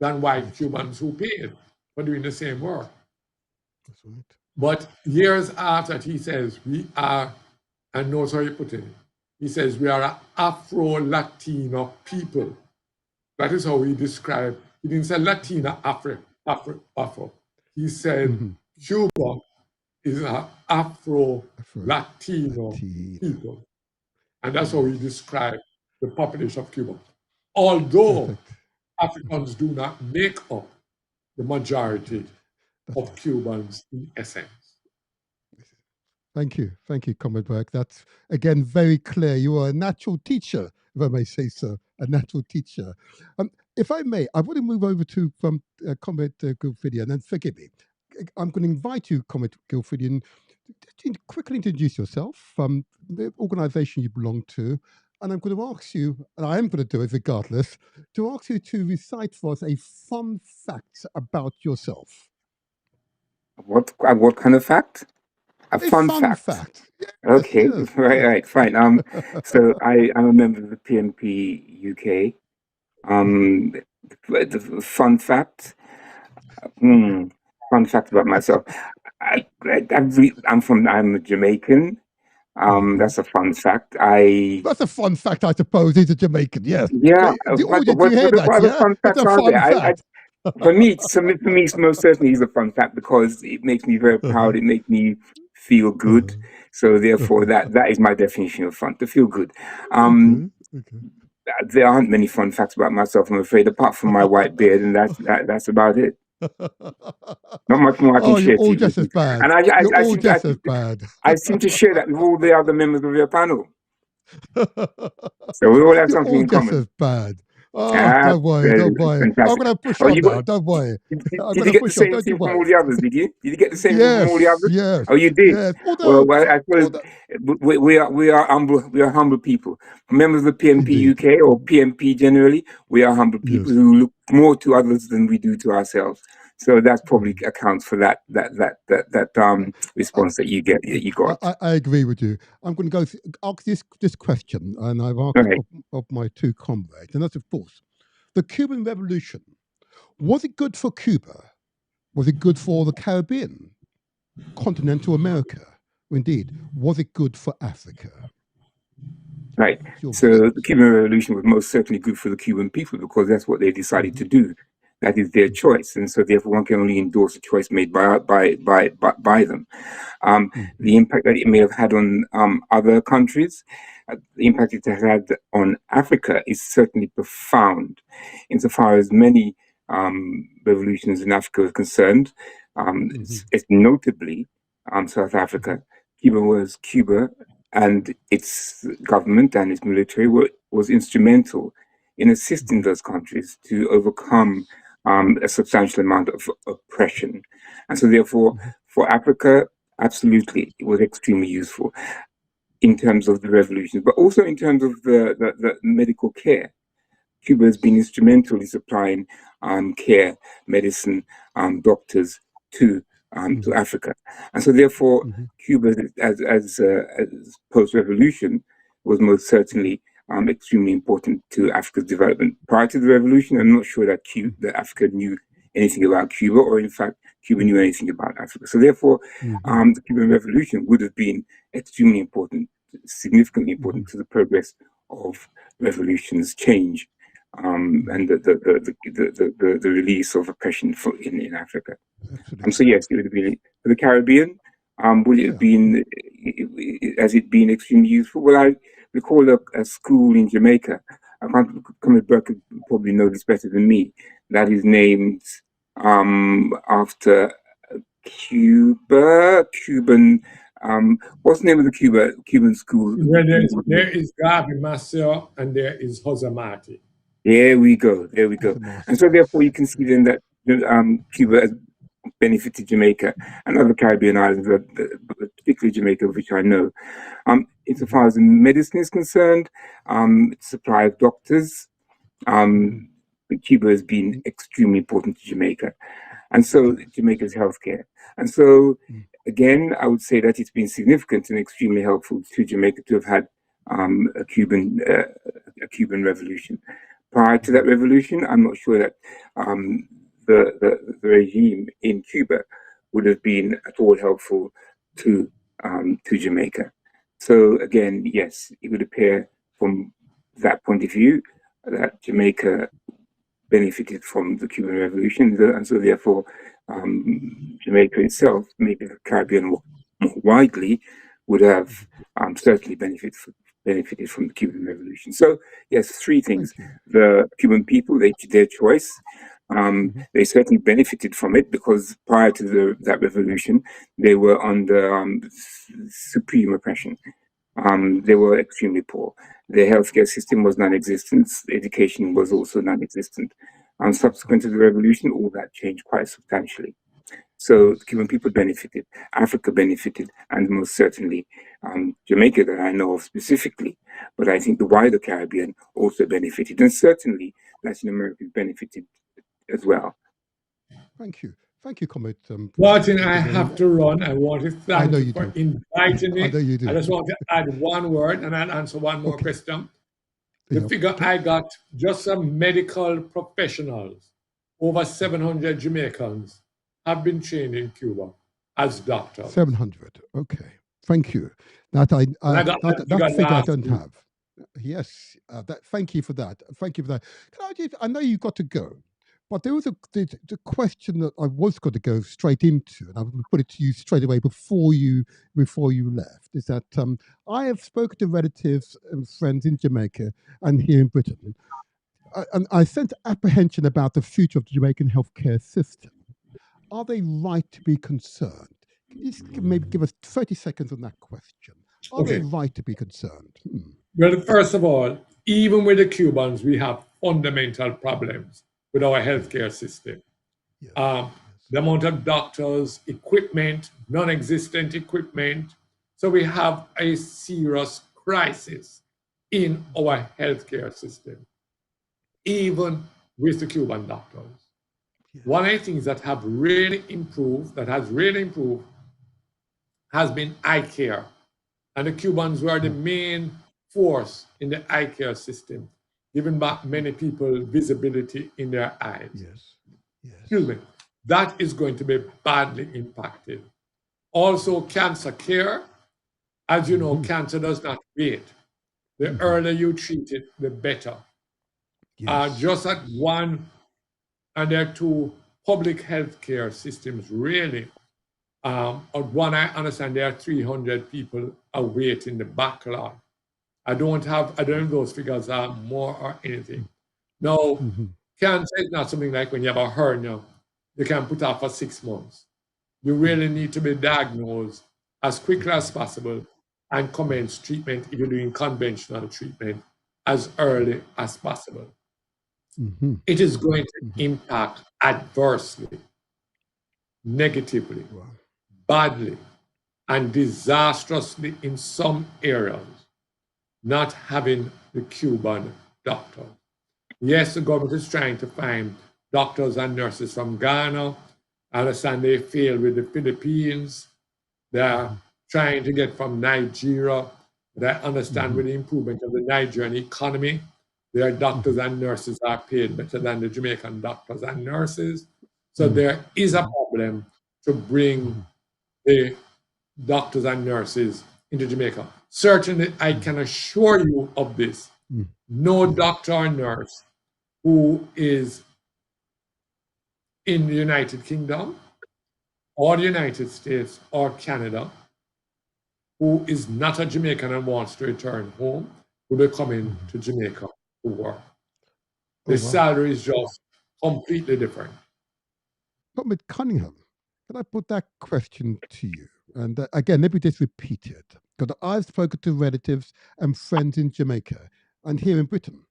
than white Cubans who paid for doing the same work. That's right. But years after, he says, we are, and notice how he put it, he says, we are an Afro-Latino people. That is how he described, he didn't say Latina, Afro. He said, Cuba is an Afro-Latino people. And that's how we describe the population of Cuba. Although Africans do not make up the majority of Cubans in essence. Thank you, Comrade Burke. That's again very clear. You are a natural teacher, if I may say so, a natural teacher. If I may, I want to move over to Comrade Gilfidian, and forgive me. I'm going to invite you, Comrade Gilfidian, to quickly introduce yourself, the organisation you belong to, and I'm going to ask you, and I am going to do it regardless, to ask you to recite for us a fun fact about yourself. What kind of fact? A fun fact. Yes, Okay, yes, right, fine. So I'm a member of the PMP UK. The fun fact. Fun fact about myself. I'm a Jamaican. That's a fun fact. That's a fun fact, I suppose. He's a Jamaican, yes. Yeah. Did you hear that? What other Yeah, fun it's facts a are fun there? fact. For me, most certainly is a fun fact because it makes me very proud. It makes me feel good. So therefore, that is my definition of fun, to feel good. There aren't many fun facts about myself, I'm afraid, apart from my white beard, and that's about it. Not much more I can share. You're all just as bad. And I seem to share that with all the other members of your panel. So we all have something in common. Just as bad. Don't worry. Fantastic. I'm going to push on now. Don't worry. Did you get the same thing from all the others? Did you? Did you get the same thing from all the others? Yes. Oh, you did. Yes. Well, I suppose we are humble. We are humble people. Members of the PMP UK or PMP generally, we are humble people who look more to others than we do to ourselves. So that probably accounts for that response that you got. I agree with you. I'm going to ask this question, and I've asked of my two comrades, and that's of course the Cuban Revolution. Was it good for Cuba? Was it good for the Caribbean, continental America? Indeed, was it good for Africa? Right. So the Cuban Revolution was most certainly good for the Cuban people because that's what they decided to do. That is their choice, and so therefore one can only endorse a choice made by them. The impact that it may have had on other countries, the impact it has had on Africa is certainly profound, insofar as many revolutions in Africa are concerned. It's notably South Africa. Cuba and its government and its military was instrumental in assisting those countries to overcome a substantial amount of oppression. And so therefore, for Africa, absolutely, it was extremely useful in terms of the revolution, but also in terms of the medical care. Cuba has been instrumental in supplying care, medicine, doctors to Africa. And so therefore, Cuba, as post-revolution, was most certainly extremely important to Africa's development. Prior to the revolution, I'm not sure that Africa knew anything about Cuba, or in fact, Cuba knew anything about Africa. So therefore, the Cuban Revolution would have been extremely important, significantly important to the progress of revolution's change and the release of oppression in Africa. So yes, it would have been for the Caribbean. Would it have been, has it been extremely useful? Well, I recall a school in Jamaica. Comrade Burke could probably know this better than me. That is named after Cuban. What's the name of the Cuban school? There is Gabi Maceo and there is Josamati. There we go. And so therefore you can see then that Cuba has benefited Jamaica and other Caribbean islands, particularly Jamaica, which I know. Insofar as medicine is concerned, supply of doctors, Cuba has been extremely important to Jamaica. And so Jamaica's healthcare. And so, again, I would say that it's been significant and extremely helpful to Jamaica to have had a Cuban revolution. Prior to that revolution, I'm not sure that the regime in Cuba would have been at all helpful to Jamaica. So again, yes, it would appear from that point of view that Jamaica benefited from the Cuban Revolution, and so therefore Jamaica itself, maybe the Caribbean more widely, would have certainly benefited benefited from the Cuban Revolution. So yes, three things: the Cuban people, their choice. They certainly benefited from it because prior to that revolution, they were under supreme oppression. They were extremely poor. Their healthcare system was non-existent. Education was also non-existent. Subsequent to the revolution, all that changed quite substantially. So the Cuban people benefited, Africa benefited, and most certainly Jamaica, that I know of specifically. But I think the wider Caribbean also benefited, and certainly Latin America benefited as well. Thank you. Thank you, Comrade. Martin, I have to run. I want to thank you for inviting me. I know you do. I just want to add one word and I'll answer one more question. The figure I got, just some medical professionals, over 700 Jamaicans have been trained in Cuba as doctors. 700. Okay. Thank you. That that figure I don't have. Yes. Thank you for that. Thank you for that. I know you got to go, but there was the question that I was going to go straight into, and I will put it to you straight away before you left. Is that I have spoken to relatives and friends in Jamaica and here in Britain, and I sense apprehension about the future of the Jamaican healthcare system. Are they right to be concerned? Can you maybe give us 30 seconds on that question? Are they right to be concerned? Well, first of all, even with the Cubans, we have fundamental problems with our healthcare system. The amount of doctors, equipment, non-existent equipment. So we have a serious crisis in our healthcare system, even with the Cuban doctors. One of the things that has really improved, has been eye care. And the Cubans were the main force in the eye care system, giving back many people visibility in their eyes. Excuse me. That is going to be badly impacted. Also, cancer care. As you know, cancer does not wait. The earlier you treat it, the better. Just at one, and there are two public health care systems, really. At one, I understand there are 300 people awaiting the backlog. I don't have those figures are more or anything. Now, cancer is not something like when you have a hernia, you can put off for 6 months. You really need to be diagnosed as quickly as possible and commence treatment if you're doing conventional treatment as early as possible. It is going to impact adversely, negatively, badly, and disastrously in some areas, not having the Cuban doctor. Yes, the government is trying to find doctors and nurses from Ghana. I understand they failed with the Philippines. They are trying to get from Nigeria. But I understand with the improvement of the Nigerian economy, their doctors and nurses are paid better than the Jamaican doctors and nurses. So there is a problem to bring the doctors and nurses into Jamaica. Certainly, I can assure you of this. No doctor or nurse who is in the United Kingdom or the United States or Canada who is not a Jamaican and wants to return home will be coming to Jamaica to work. The salary is just completely different. Comrade Cunningham, can I put that question to you? And again, let me just repeat it, because I've spoken to relatives and friends in Jamaica and here in Britain.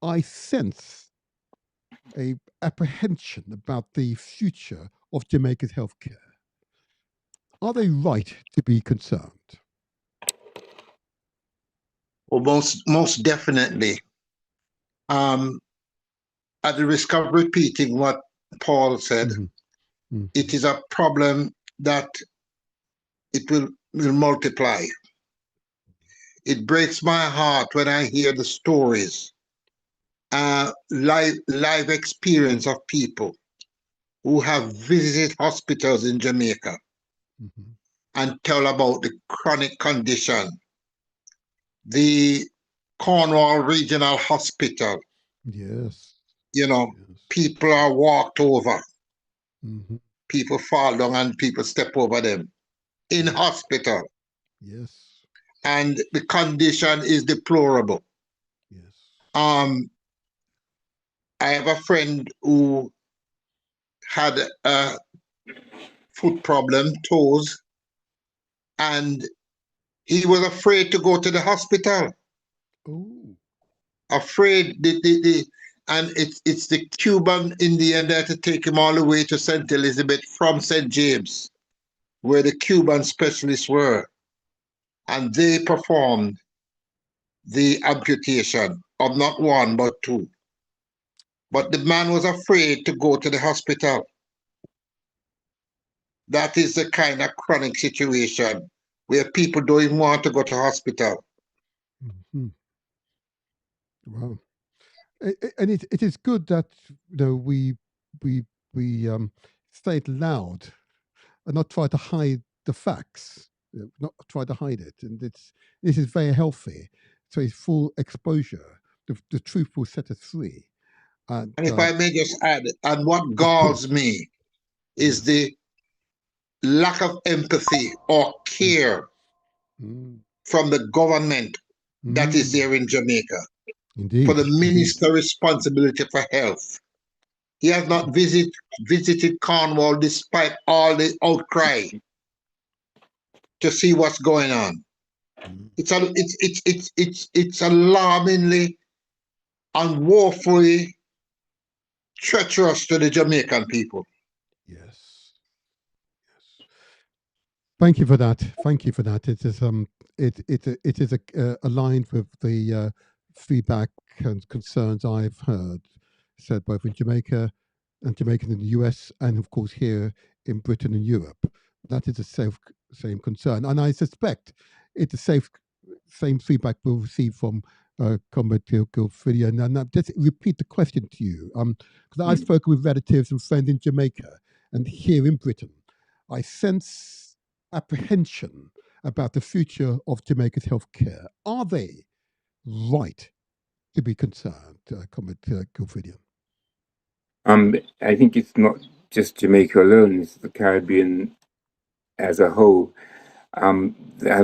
I sense a apprehension about the future of Jamaica's healthcare. Are they right to be concerned? Well, most definitely. At the risk of repeating what Paul said, it is a problem that it will multiply. It breaks my heart when I hear the stories, live experience of people who have visited hospitals in Jamaica and tell about the chronic condition. The Cornwall Regional Hospital. People are walked over. People fall down and people step over them in hospital. and the condition is deplorable. I have a friend who had a foot problem, toes, and he was afraid to go to the hospital. Afraid and it's the Cuban Indian that to take him all the way to St. Elizabeth from St. James, where the Cuban specialists were, and they performed the amputation of not one but two. But the man was afraid to go to the hospital. That is the kind of chronic situation where people don't even want to go to hospital. Wow. And it is good that we say it loud and not try to hide the facts, not try to hide it. And this is very healthy. So it's full exposure. The truth will set us free. And if I may just add, and what galls me is the lack of empathy or care from the government that is there in Jamaica. Indeed. For the minister responsibility for health. He has not visited Cornwall despite all the outcry to see what's going on. It's alarmingly and woefully treacherous to the Jamaican people. Thank you for that. Thank you for that. It is it is aligned with the feedback and concerns I've heard said both in Jamaica and Jamaican in the US, and of course here in Britain and Europe. That is the same concern, and I suspect it's the same feedback we'll receive from Comrade Gilfillian. And I'll just repeat the question to you, because I've spoken with relatives and friends in Jamaica and here in Britain. I sense apprehension about the future of Jamaica's healthcare. Are they right to be concerned, Comrade Gilfillian? I think it's not just Jamaica alone; it's the Caribbean as a whole. Have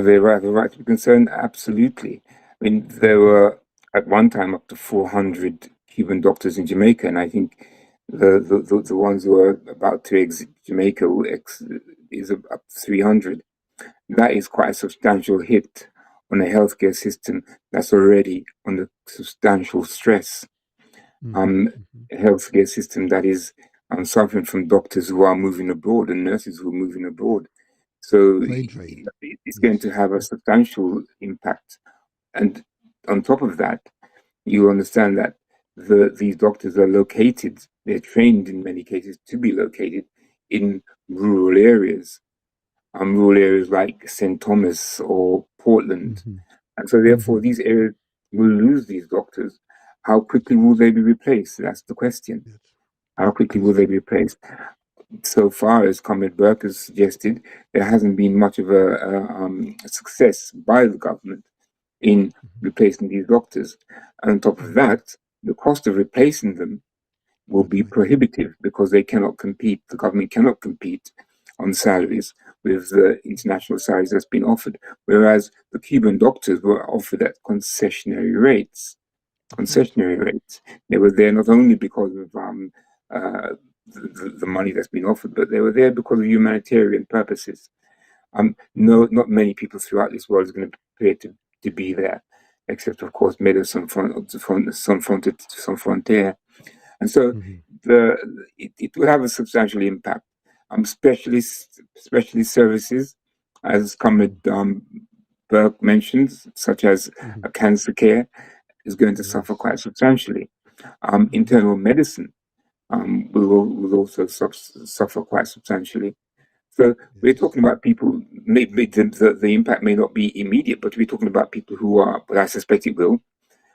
they the right to be concerned? Absolutely. I mean, there were at one time up to 400 Cuban doctors in Jamaica, and I think the ones who are about to exit Jamaica is up to 300. That is quite a substantial hit on a healthcare system that's already under substantial stress. A healthcare system that is suffering from doctors who are moving abroad and nurses who are moving abroad. So it's going to have a substantial impact. And on top of that, you understand that these doctors are located, they're trained in many cases to be located in rural areas like St. Thomas or Portland. And so therefore these areas will lose these doctors. How quickly will they be replaced? That's the question. How quickly will they be replaced? So far, as Comrade Burke has suggested, there hasn't been much of a success by the government in replacing these doctors. And on top of that, the cost of replacing them will be prohibitive because they cannot compete. The government cannot compete on salaries with the international salaries that's been offered, whereas the Cuban doctors were offered at concessionary rates. They were there not only because of the money that's been offered, but they were there because of humanitarian purposes. Not many people throughout this world is going to be prepared to be there, except of course Médecins Sans Frontières. And so it will have a substantial impact. Specialist services, as Comrade Burke mentioned, such as cancer care, is going to suffer quite substantially. Internal medicine will also suffer quite substantially. So we're talking about people, maybe the impact may not be immediate, but we're talking about people who are, but I suspect it will.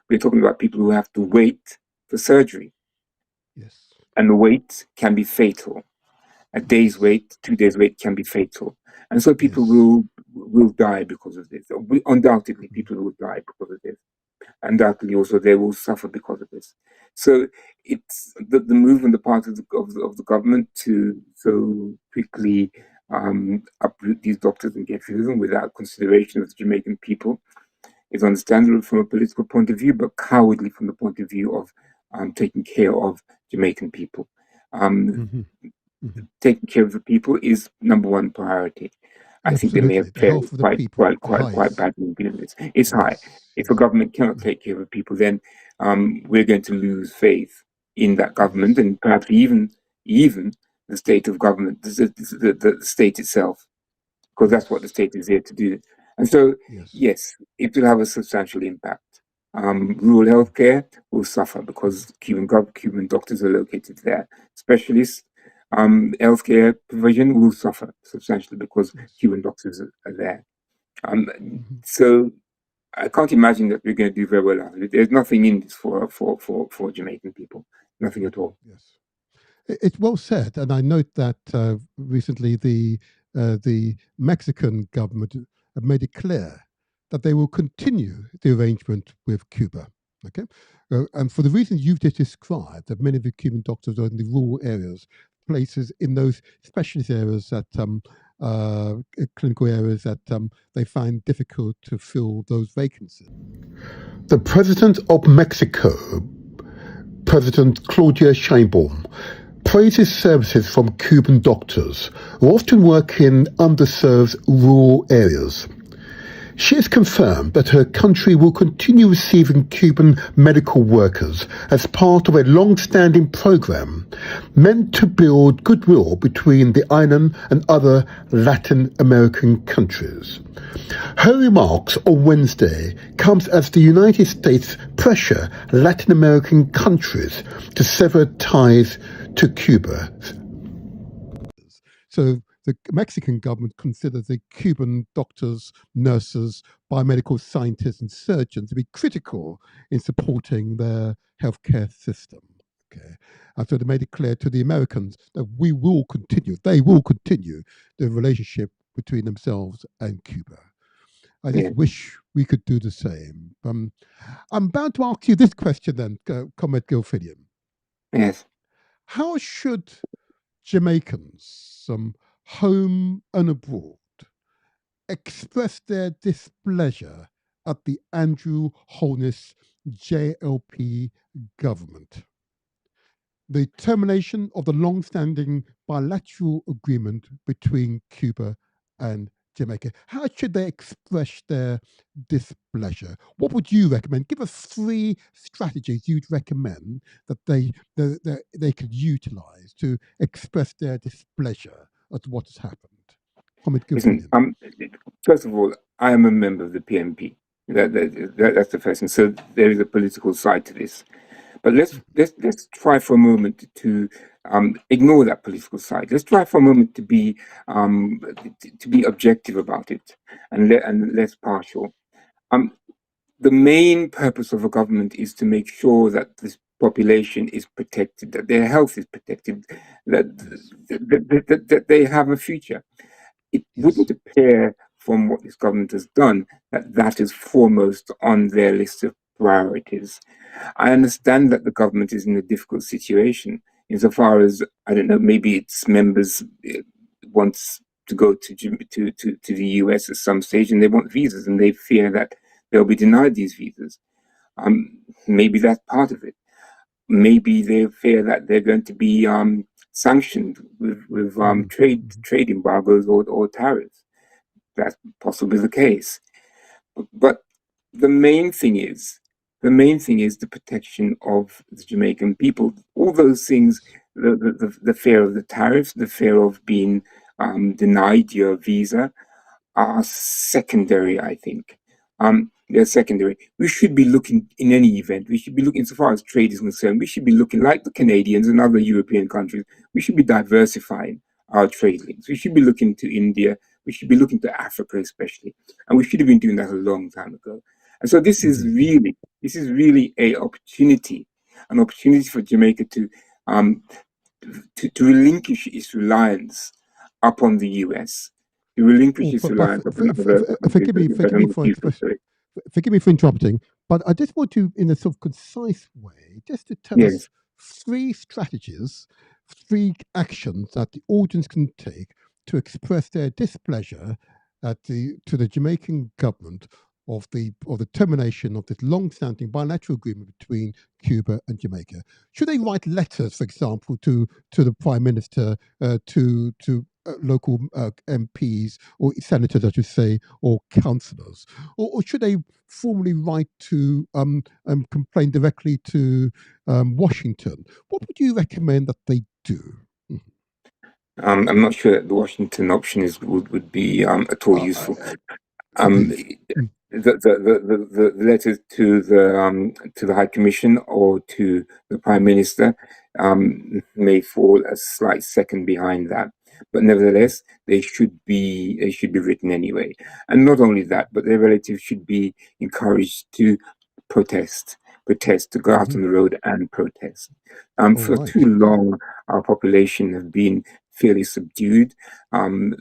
We're talking about people who have to wait for surgery. And the wait can be fatal. A day's wait, 2 days wait can be fatal. And so people will die because of this. Undoubtedly, people will die because of this. Undoubtedly, also they will suffer because of this. So it's the move on the part of the government to so quickly uproot these doctors and get rid of them without consideration of the Jamaican people is understandable from a political point of view, but cowardly from the point of view of taking care of Jamaican people. Taking care of the people is number one priority. I think they may have failed quite badly in doing this. It's high. If a government cannot take care of the people, then we're going to lose faith in that government and perhaps even the state of government, the state itself, because that's what the state is here to do. And so, yes, it will have a substantial impact. Rural healthcare will suffer because Cuban doctors are located there. Specialists, healthcare provision will suffer substantially because Cuban doctors are there. So I can't imagine that we're going to do very well out of it. There's nothing in this for Jamaican people, nothing at all. Yes, it's well said, and I note that recently the Mexican government have made it clear that they will continue the arrangement with Cuba. Okay, and for the reasons you've just described, that many of the Cuban doctors are in the rural areas, places in those specialist areas that clinical areas that they find difficult to fill those vacancies. The President of Mexico, President Claudia Sheinbaum, praises services from Cuban doctors who often work in underserved rural areas. She has confirmed that her country will continue receiving Cuban medical workers as part of a long-standing program meant to build goodwill between the island and other Latin American countries. Her remarks on Wednesday comes as the United States pressure Latin American countries to sever ties to Cuba. So the Mexican government considers the Cuban doctors, nurses, biomedical scientists, and surgeons to be critical in supporting their healthcare system. Okay, and so they made it clear to the Americans that they will continue the relationship between themselves and Cuba. I just wish we could do the same. I'm bound to ask you this question then, Comrade Gilfillian. Yes. How should Jamaicans, home and abroad, express their displeasure at the Andrew Holness JLP government? The termination of the long-standing bilateral agreement between Cuba and Jamaica. How should they express their displeasure? What would you recommend? Give us 3 strategies you'd recommend that they could utilize to express their displeasure at what has happened. Listen, first of all, I am a member of the PMP. That's the first thing. So there is a political side to this. But let's try for a moment to ignore that political side. Let's try for a moment to be objective about it and less partial. The main purpose of a government is to make sure that this population is protected, that their health is protected, that they have a future. It wouldn't appear from what this government has done that is foremost on their list of priorities. I understand that the government is in a difficult situation insofar as, I don't know, maybe its members wants to go to the US at some stage and they want visas and they fear that they'll be denied these visas. Maybe that's part of it. Maybe they fear that they're going to be sanctioned with trade embargoes or tariffs. That's possibly the case. But the main thing is the protection of the Jamaican people. All those things, the fear of the tariffs, the fear of being denied your visa, are secondary, I think. They're secondary. We should be looking, in any event, we should be looking, so far as trade is concerned, we should be looking like the Canadians and other European countries. We should be diversifying our trade links. We should be looking to India. We should be looking to Africa especially. And we should have been doing that a long time ago. And so this is really an opportunity for Jamaica to relinquish its reliance upon the US. To relinquish its reliance upon forgive me for interrupting, but I just want you, in a sort of concise way, just to tell us 3 strategies, 3 actions that the audience can take to express their displeasure to the Jamaican government of the termination of this long-standing bilateral agreement between Cuba and Jamaica? Should they write letters, for example, to the Prime Minister, to local MPs or senators, I should say, or councillors, or should they formally write to complain directly to Washington? What would you recommend that they do? I'm not sure that the Washington option would be at all useful. The letters to the High Commission or to the Prime Minister may fall a slight second behind that, but nevertheless they should be written anyway. And not only that, but their relatives should be encouraged to protest, to go out on the road and protest. For too long, our population have been fairly subdued,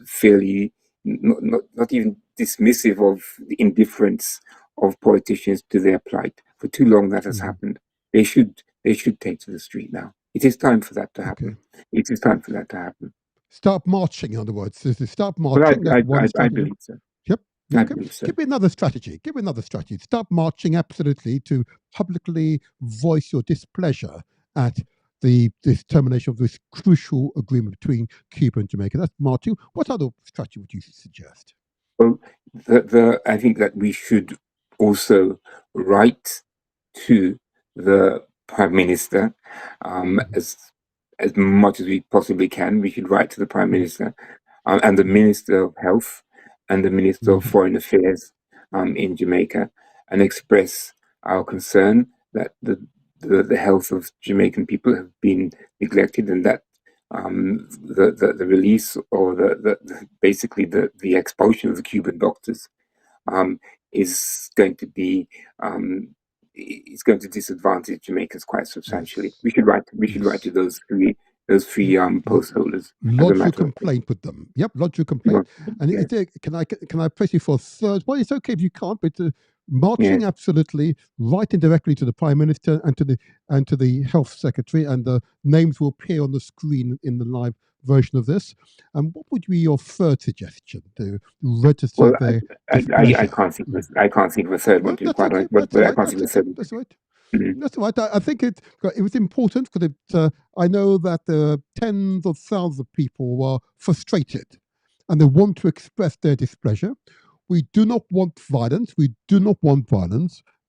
fairly not even dismissive of the indifference of politicians to their plight. For too long that has happened. They should take to the street now. It is time for that to happen. It is time for that to happen. Start marching, in other words. Start marching. Well, I believe so. Yep. I believe so. Give me another strategy. Start marching absolutely to publicly voice your displeasure at this termination of this crucial agreement between Cuba and Jamaica. That's marching. What other strategy would you suggest? Well, I think that we should also write to the Prime Minister as much as we possibly can. We should write to the Prime Minister and the Minister of Health and the Minister of Foreign Affairs in Jamaica and express our concern that the health of Jamaican people have been neglected, and that the release or basically the expulsion of the Cuban doctors is going to be is going to disadvantage Jamaicans quite substantially. We should write to those three post holders. Lodge your complaint with them. Yep, lodge your complaint. And can I press you for a third? Well, it's okay if you can't, but marching absolutely, writing directly to the Prime Minister and to the Health Secretary, and the names will appear on the screen in the live version of this. And what would be your third suggestion to register their displeasure? I can't think of a third one. But I can't think of a third one. That's right. That's right. I think it was important because I know that there are tens of thousands of people who are frustrated and they want to express their displeasure. We do not want violence.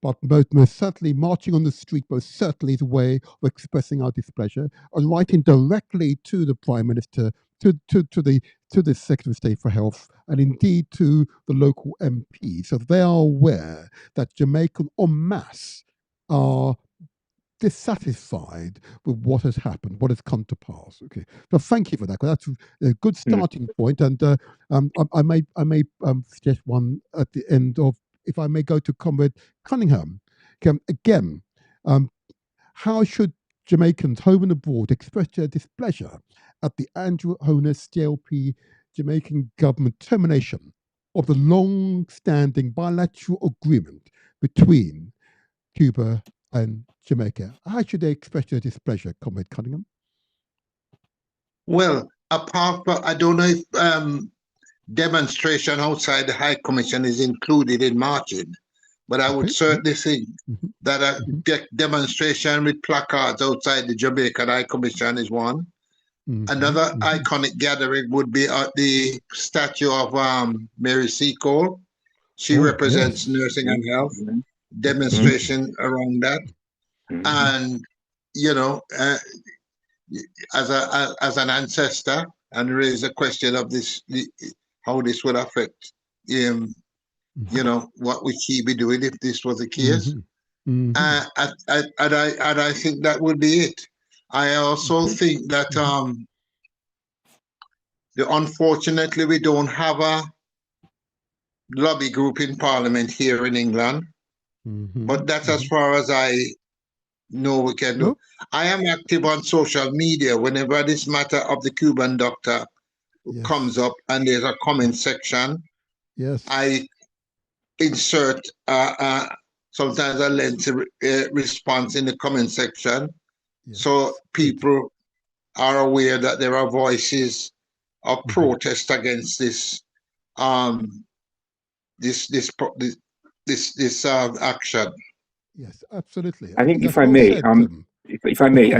But most certainly marching on the street most certainly is a way of expressing our displeasure, and writing directly to the Prime Minister, to the Secretary of State for Health, and indeed to the local MP, so they are aware that Jamaican en masse are dissatisfied with what has happened, what has come to pass. Okay, so thank you for that. That's a good starting point. And I may suggest one at the end of, if I may go to Comrade Cunningham. Again, how should Jamaicans home and abroad express their displeasure at the Andrew Honus JLP Jamaican government termination of the long-standing bilateral agreement between Cuba and Jamaica? How should they express their displeasure, Comrade Cunningham? Well, apart from, I don't know if demonstration outside the High Commission is included in marching, but I would certainly think that a demonstration with placards outside the Jamaican High Commission is one. Another iconic gathering would be at the statue of Mary Seacole. She represents nursing and health. Demonstration around that, and you know, as an ancestor, and raise a question of this, how this would affect you know, what would she be doing if this was the case? And I think that would be it. I also think that unfortunately we don't have a lobby group in Parliament here in England. But that's as far as I know we can do. I am active on social media whenever this matter of the Cuban doctor comes up and there's a comment section. I insert sometimes a lengthy response in the comment section, so people are aware that there are voices or protest against this action. Yes, absolutely. I think, if I may, I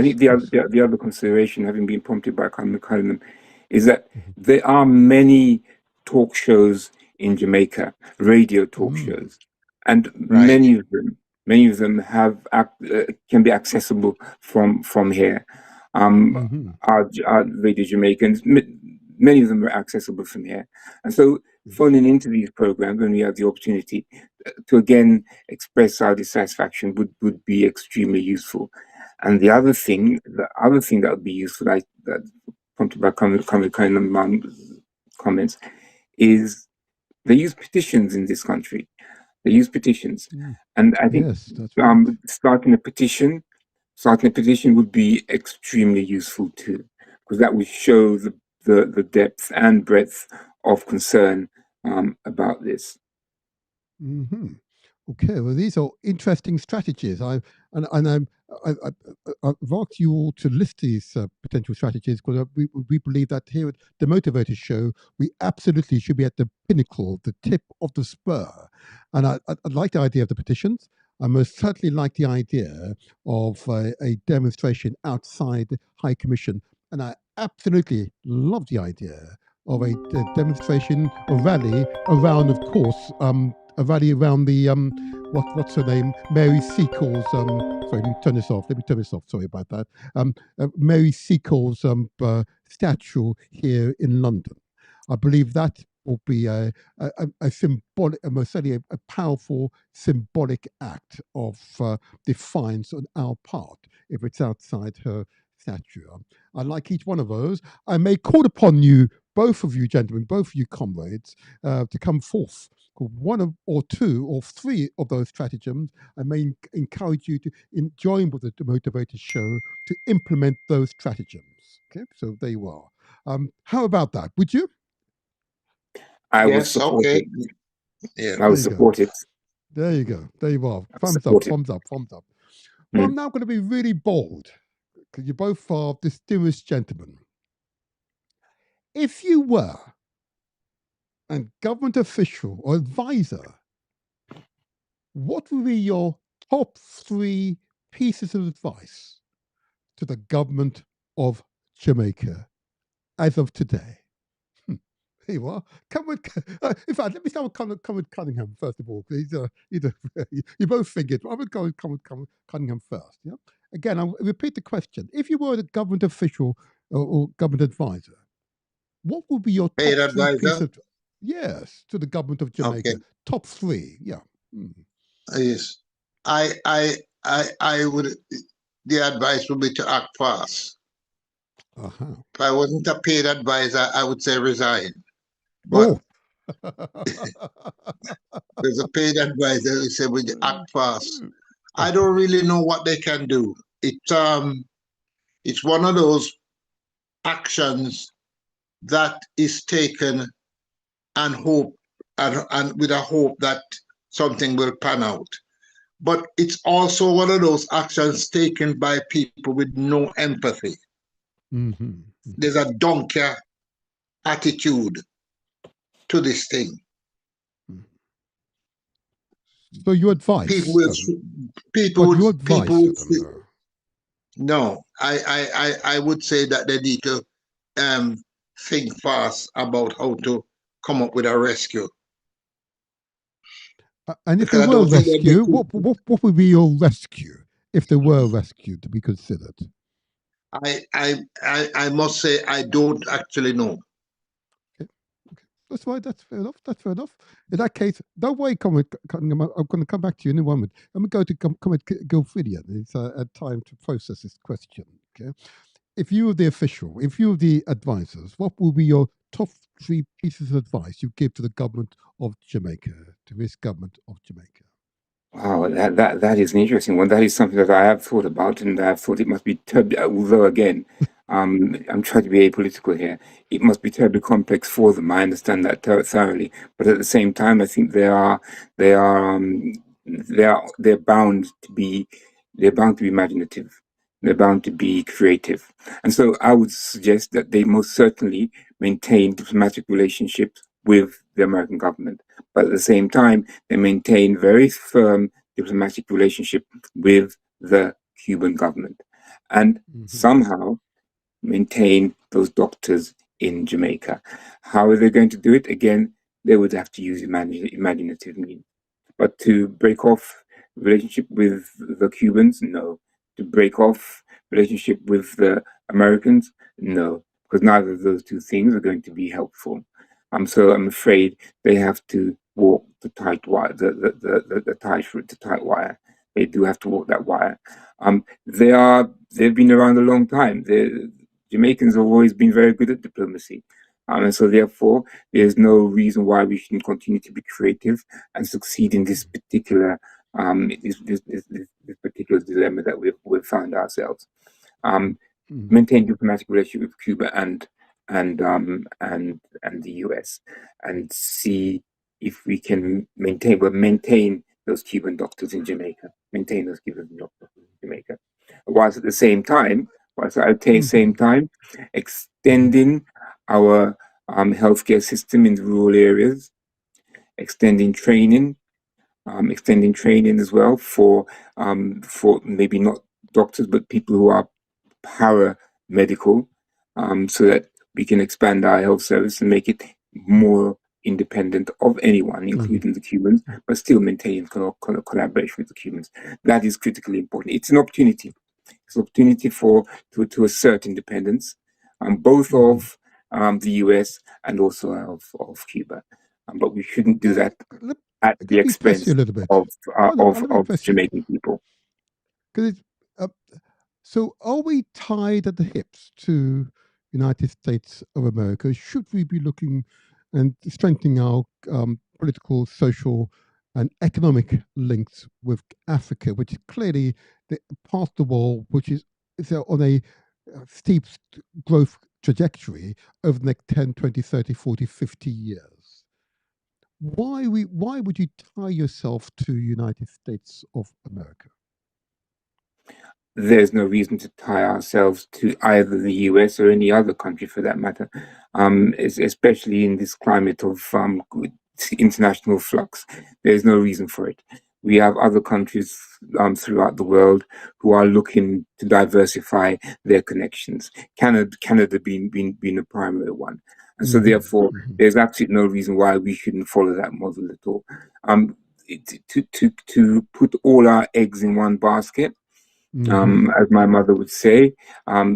think the other consideration, having been prompted by Colin, is that there are many talk shows in Jamaica, radio talk shows, and many of them have can be accessible from here. Our Radio Jamaicans, many of them are accessible from here, and so phoning into these programs when we have the opportunity to again express our dissatisfaction would be extremely useful. And the other thing that would be useful, that prompted by comments, is they use petitions in this country. They use petitions, and I think starting a petition would be extremely useful too, because that would show the depth and breadth of concern about this. Okay, well, these are interesting strategies. I've asked you all to list these potential strategies because we believe that here at the Motivated Show, we absolutely should be at the pinnacle, the tip of the spur. And I like the idea of the petitions. I most certainly like the idea of a demonstration outside the High Commission. And I absolutely love the idea of a demonstration, a rally around, of course, a rally around the what's her name, Mary Seacle's sorry, let me turn this off. Sorry about that. Mary Seacle's statue here in London. I believe that will be a symbolic, most certainly a powerful symbolic act of defiance on our part if it's outside her statue. I like each one of those. I may call upon you, both of you gentlemen, both of you comrades, to come forth. One or two or three of those stratagems, I may encourage you to join with the Motivated Show to implement those stratagems. Okay, so there you are. How about that? Would you? I would support it. Yeah, I would support it. There you go. There you are. Thumbs up. Well, I'm now going to be really bold because you both are distinguished gentlemen. If you were a government official or advisor, what would be your top 3 pieces of advice to the government of Jamaica as of today? Here you are. In fact, let me start with Cunningham first of all. You both figured. I would go with Cunningham first. Yeah. Again, I'll repeat the question. If you were a government official or government advisor, what would be your top 3 pieces of yes, to the government of Jamaica? Okay. Top 3, yeah. Yes, I would. The advice would be to act fast. If I wasn't a paid advisor, I would say resign. But there's a paid advisor who said we act fast. I don't really know what they can do. It's one of those actions that is taken and hope and with a hope that something will pan out. But it's also one of those actions taken by people with no empathy. There's a donkey attitude to this thing. So you advise no, I would say that they need to think fast about how to come up with a rescue. And if there were a rescue, what would be your rescue if there were a rescue to be considered? I must say I don't actually know. Okay. That's right. That's fair enough. In that case, don't worry, I'm going to come back to you in a moment. I'm going to go to Gilfridian. It's a time to process this question. Okay. If you were the official, if you were the advisors, what would be your top 3 pieces of advice you give to the government of Jamaica, to this government of Jamaica? Wow, that is an interesting one. That is something that I have thought about, and I thought it must be terribly, although again, I'm trying to be apolitical here. It must be terribly complex for them. I understand that thoroughly, but at the same time, I think they're bound to be imaginative. They're bound to be creative, and so I would suggest that they most certainly maintain diplomatic relationships with the American government, but at the same time, they maintain very firm diplomatic relationship with the Cuban government, and somehow maintain those doctors in Jamaica. How are they going to do it? Again, they would have to use imaginative means. But to break off relationship with the Cubans, no. To break off relationship with the Americans, no, because neither of those two things are going to be helpful. So I'm afraid they have to walk the tight wire, the tight wire. They do have to walk that wire. They've been around a long time. The Jamaicans have always been very good at diplomacy. And so therefore, there's no reason why we shouldn't continue to be creative and succeed in this particular this particular dilemma that we've found ourselves. Maintain diplomatic relationship with Cuba and the US, and see if we can maintain those Cuban doctors in Jamaica. Maintain those Cuban doctors in Jamaica, whilst at the same time, extending our healthcare system in the rural areas, extending training as well for maybe not doctors, but people who are paramedical, so that we can expand our health service and make it more independent of anyone, including the Cubans, but still maintain collaboration with the Cubans. That is critically important. It's an opportunity. It's an opportunity to assert independence, both of the US and also of Cuba. But we shouldn't do that at the expense of Jamaican people. So are we tied at the hips to United States of America? Should we be looking and strengthening our political, social, and economic links with Africa, which is clearly past the wall, which is on a steep growth trajectory over the next 10, 20, 30, 40, 50 years? Why would you tie yourself to United States of America? There's no reason to tie ourselves to either the US or any other country for that matter, especially in this climate of international flux. There's no reason for it. We have other countries throughout the world who are looking to diversify their connections. Canada being a primary one. And so therefore, there's absolutely no reason why we shouldn't follow that model at all. To put all our eggs in one basket, as my mother would say,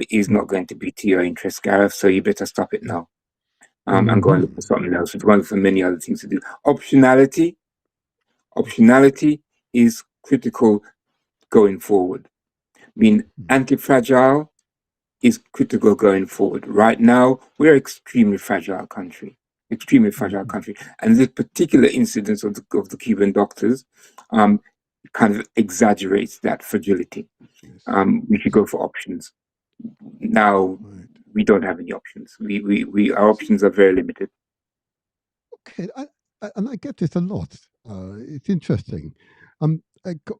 is not going to be to your interest, Gareth, so you better stop it now. And go and look for something else. We've gone for many other things to do. Optionality is critical going forward. Being anti-fragile is critical going forward. Right now, we're an extremely fragile country. And this particular incident of the Cuban doctors kind of exaggerates that fragility. We should go for options. Now, we don't have any options. Our options are very limited. Okay, and I get this a lot. It's interesting.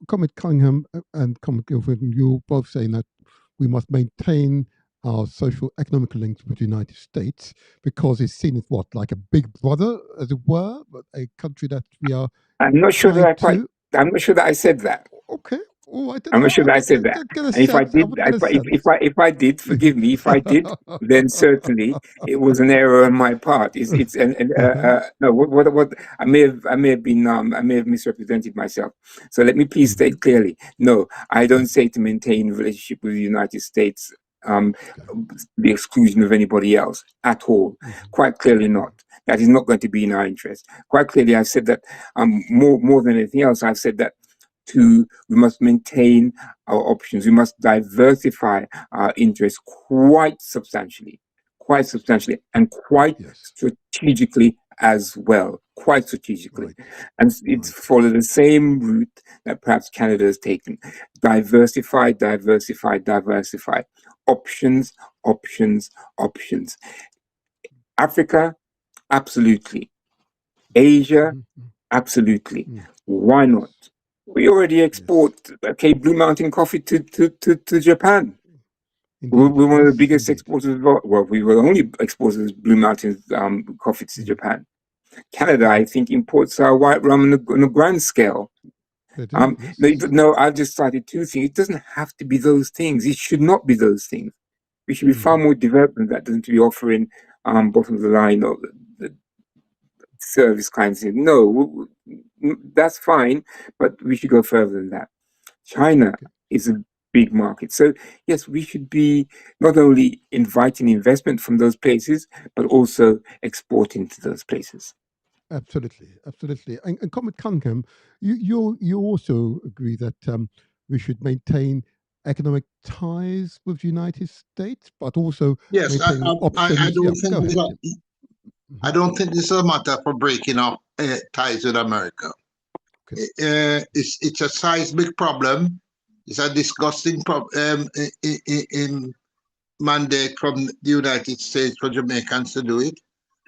Comet Cunningham and Comet Guilford, you both saying that we must maintain our social economic links with the United States because it's seen as what, like a big brother, as it were, but a country that we are. I'm not sure that I said that. Okay. Oh, I'm not sure that I said that. And if I did, forgive me. If I did, then certainly it was an error on my part. No. What I may have misrepresented myself. So let me please state clearly. No, I don't say to maintain a relationship with the United States the exclusion of anybody else at all. Quite clearly not. That is not going to be in our interest. Quite clearly, I've said that more than anything else. I've said that. We must maintain our options. We must diversify our interests quite substantially, and quite strategically as well. Quite strategically. And it's followed the same route that perhaps Canada has taken. Diversify. Options. Africa, absolutely. Asia, absolutely. Why not? We already export Blue Mountain coffee to Japan. Indeed. We're one of the Yes, biggest indeed. exporters. Well, we were the only exporters of Blue Mountains coffee to Japan. Canada, I think, imports white rum on a grand scale. They do, yes. No, I've just started two things. It doesn't have to be those things. It should not be those things. We should be far more developed than that. Doesn't be offering bottom of the line or the service kinds of things. No, that's fine, but we should go further than that. China is a big market. So yes, we should be not only inviting investment from those places, but also exporting to those places. Absolutely, absolutely. And Comrade Cunningham, you also agree that we should maintain economic ties with the United States, but also Yes, maintain options. I don't Go think ahead. I don't think this is a matter for breaking up ties with America. It's a seismic problem. It's a disgusting problem in mandate from the United States for Jamaicans to do it.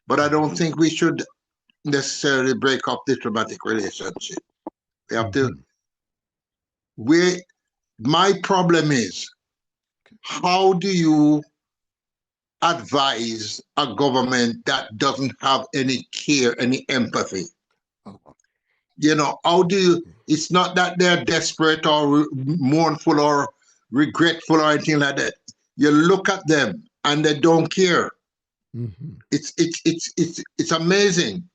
But I don't think we should necessarily break up diplomatic relationship. We have to. My problem is, how do you advise a government that doesn't have any care, any empathy? You know, how do you, it's not that they're desperate or mournful or regretful or anything like that. You look at them and they don't care. It's amazing.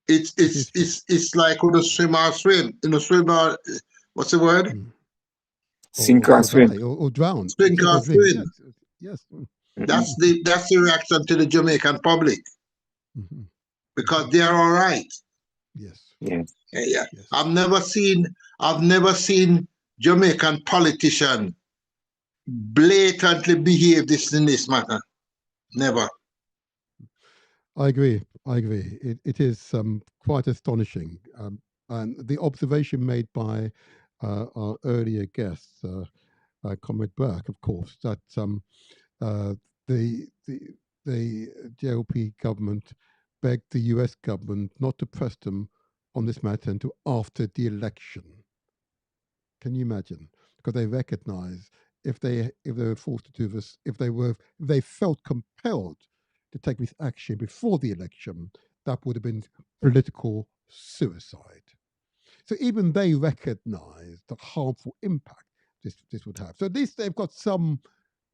It's like when you swim or swim. You know, swim or what's the word? Sink or swim. Or drown. Sink or swim. Yes. That's the reaction to the Jamaican public. Because they are all right. Yes. Yeah. I've never seen Jamaican politician blatantly behave in this matter. Never. I agree. It is quite astonishing. And the observation made by our earlier guest, Comrade Burke, of course, that the JLP government begged the US government not to press them on this matter until after the election. Can you imagine? Because they recognize if they were forced to do this, if they felt compelled to take this action before the election, that would have been political suicide. So even they recognize the harmful impact this would have. So at least they've got some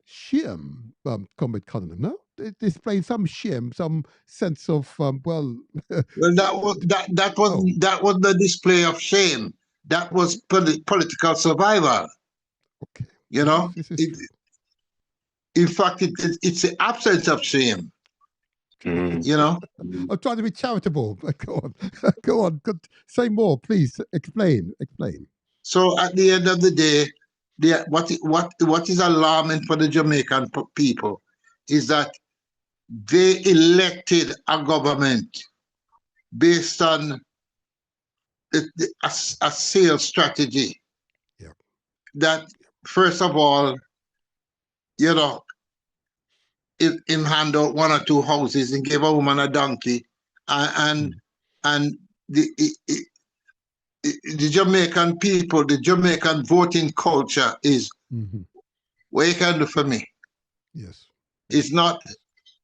shame, Comrade Cunningham, no? They display some shame, some sense of well, that was the display of shame. That was political survival. Okay. You know, in fact, it's the absence of shame. You know, I'm trying to be charitable. Go on. Say more, please. Explain. So at the end of the day, what is alarming for the Jamaican people is that they elected a government based on a sales strategy. That first of all, you know, him hand out one or two houses and gave a woman a donkey, and the Jamaican people, the Jamaican voting culture is what you can do for me. Yes, it's not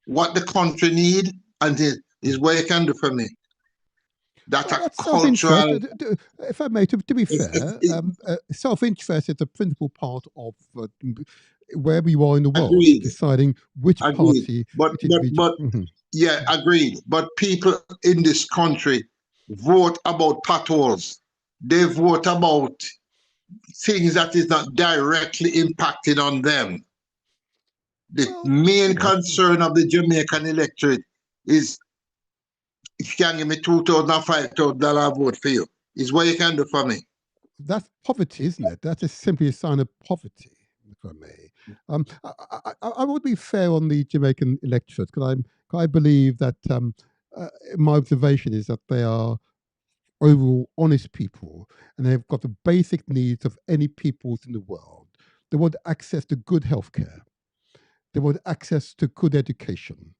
what the country need, and it is what you can do for me. That's a cultural. If I may, to be fair, self-interest is a principal part of wherever you are in the world, deciding which party. But yeah, agreed. But people in this country vote about potholes. They vote about things that is not directly impacting on them. The main concern of the Jamaican electorate is, if you can give me $2,000 or $5,000, I'll vote for you. Is what you can do for me. That's poverty, isn't it? That is simply a sign of poverty, if I may. I would be fair on the Jamaican electorate because I believe that my observation is that they are overall honest people and they've got the basic needs of any peoples in the world. They want access to good healthcare. They want access to good education,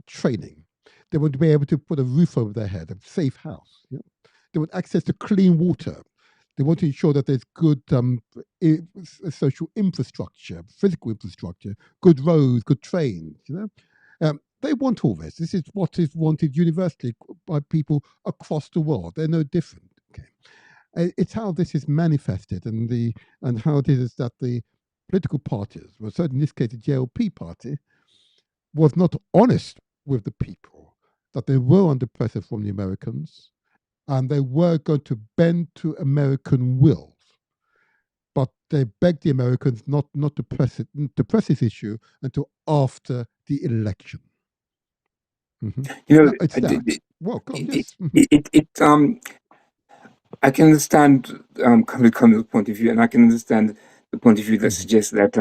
training. They want to be able to put a roof over their head, a safe house. Yeah? They want access to clean water. They want to ensure that there's good social infrastructure, physical infrastructure, good roads, good trains. They want all this. This is what is wanted universally by people across the world. They're no different. Okay, it's how this is manifested, and how it is that the political parties, well, certainly in this case the JLP party, was not honest with the people that they were under pressure from the Americans, and they were going to bend to American wills. But they begged the Americans not to press this issue until after the election. You know, It's that. Welcome. Yes. I can understand coming from the point of view, and I can understand the point of view that suggests that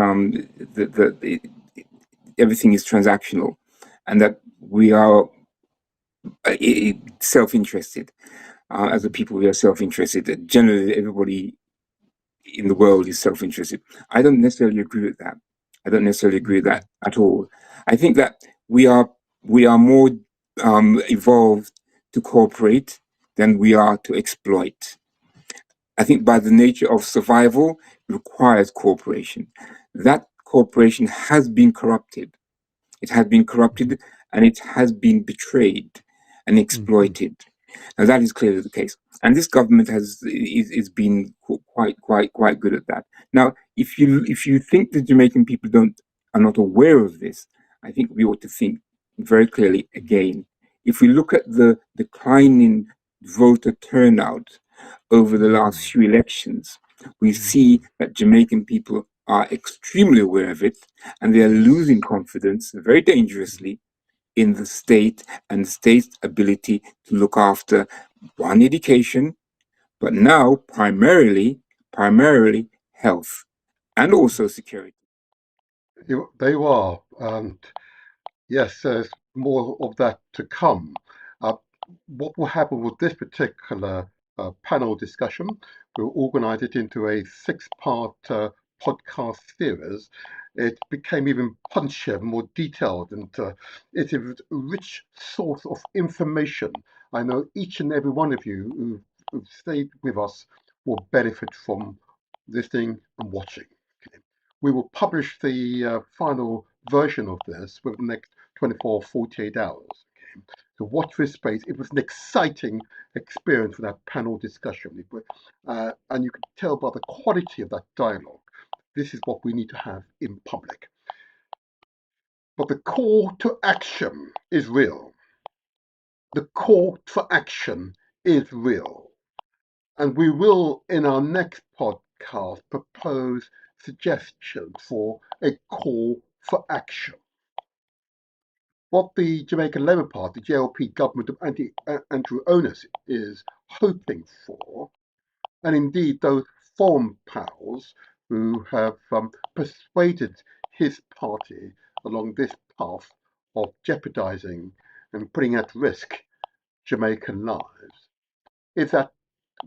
everything is transactional, and that we are self-interested. As a people, we are self-interested. Generally, everybody in the world is self-interested. I don't necessarily agree with that. I don't necessarily agree with that at all. I think that we are more evolved to cooperate than we are to exploit. I think by the nature of survival, it requires cooperation. That cooperation has been corrupted. It has been corrupted, and it has been betrayed and exploited. Now that is clearly the case, and this government is been quite good at that. Now, if you think the Jamaican people are not aware of this, I think we ought to think very clearly again. If we look at the declining voter turnout over the last few elections, we see that Jamaican people are extremely aware of it, and they are losing confidence very dangerously in the state and the state's ability to look after one, education, but now primarily health and also security. They are, and yes, there's more of that to come. What will happen with this particular panel discussion? We'll organize it into a 6-part podcast series. It became even punchier, more detailed, and it's a rich source of information. I know each and every one of you who've stayed with us will benefit from listening and watching. Okay. We will publish the final version of this within the next 24, 48 hours. Okay. So watch this space. It was an exciting experience for that panel discussion. And you can tell by the quality of that dialogue, this is what we need to have in public. But the call to action is real. The call for action is real. And we will, in our next podcast, propose suggestions for a call for action. What the Jamaican Labour Party, JLP government of Andrew Onus is hoping for, and indeed those foreign pals who have persuaded his party along this path of jeopardizing and putting at risk Jamaican lives, is that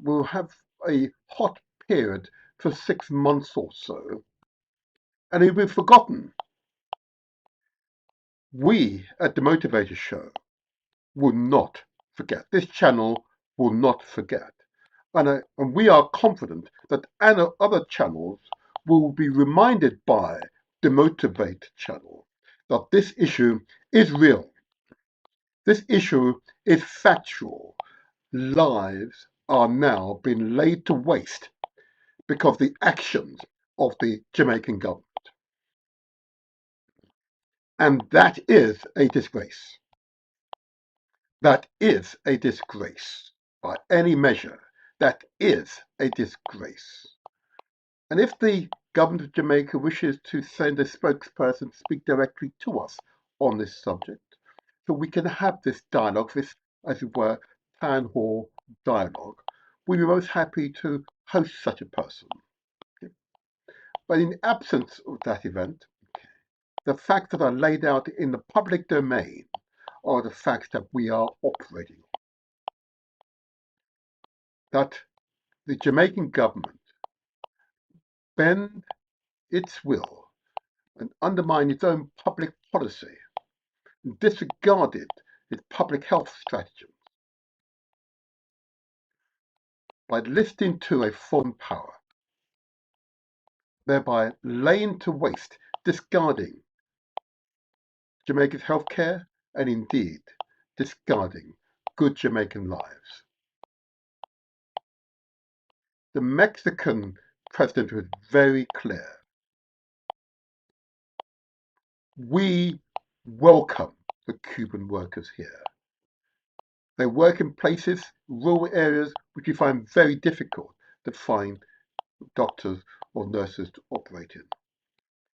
we'll have a hot period for 6 months or so, and it'll be forgotten. We at the Motivator Show will not forget. This channel will not forget. And we are confident that other channels will be reminded by the Motivate channel that this issue is real. This issue is factual. Lives are now being laid to waste because of the actions of the Jamaican government. And that is a disgrace. That is a disgrace. By any measure, that is a disgrace. And if the government of Jamaica wishes to send a spokesperson to speak directly to us on this subject, so we can have this dialogue, this, as it were, town hall dialogue, we'd be most happy to host such a person. Okay. But in the absence of that event, the facts that are laid out in the public domain are the facts that we are operating on. That the Jamaican government bend its will and undermine its own public policy and disregarded its public health strategy by listening to a foreign power, thereby laying to waste, discarding Jamaica's healthcare and indeed discarding good Jamaican lives. The Mexican president was very clear. We welcome the Cuban workers here. They work in places, rural areas, which we find very difficult to find doctors or nurses to operate in.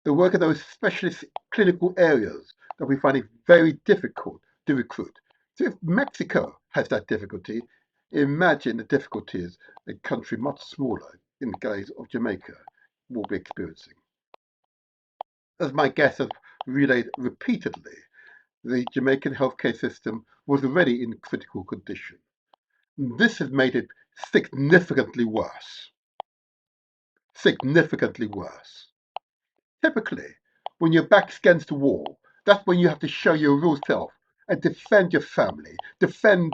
They work in those specialist clinical areas that we find it very difficult to recruit. So if Mexico has that difficulty, imagine the difficulties a country much smaller in the case of Jamaica will be experiencing. As my guests have relayed repeatedly, the Jamaican healthcare system was already in critical condition. This has made it significantly worse. Significantly worse. Typically, when your back's against the wall, that's when you have to show your real self and defend your family, defend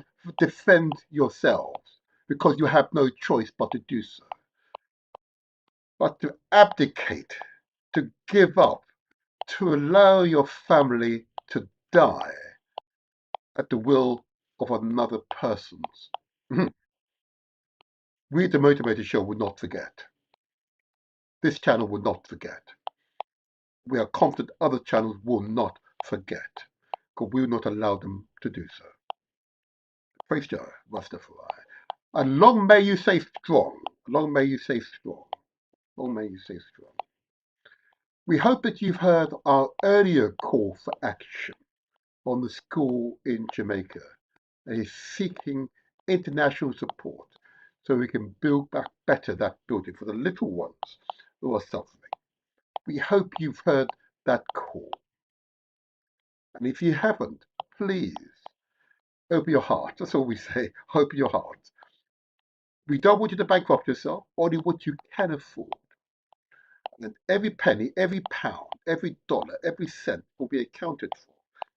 yourselves, because you have no choice but to do so. But to abdicate, to give up, to allow your family to die at the will of another person's. We at the Motivator Show will not forget. This channel will not forget. We are confident other channels will not forget, because we will not allow them to do so. Praise Jah, Rastafari. And long may you stay strong. Long may you stay strong. Long may you stay strong. We hope that you've heard our earlier call for action on the school in Jamaica and is seeking international support so we can build back better that building for the little ones who are suffering. We hope you've heard that call. And if you haven't, please open your heart. That's all we say. Open your heart. We don't want you to bankrupt yourself, only what you can afford. And every penny, every pound, every dollar, every cent will be accounted for.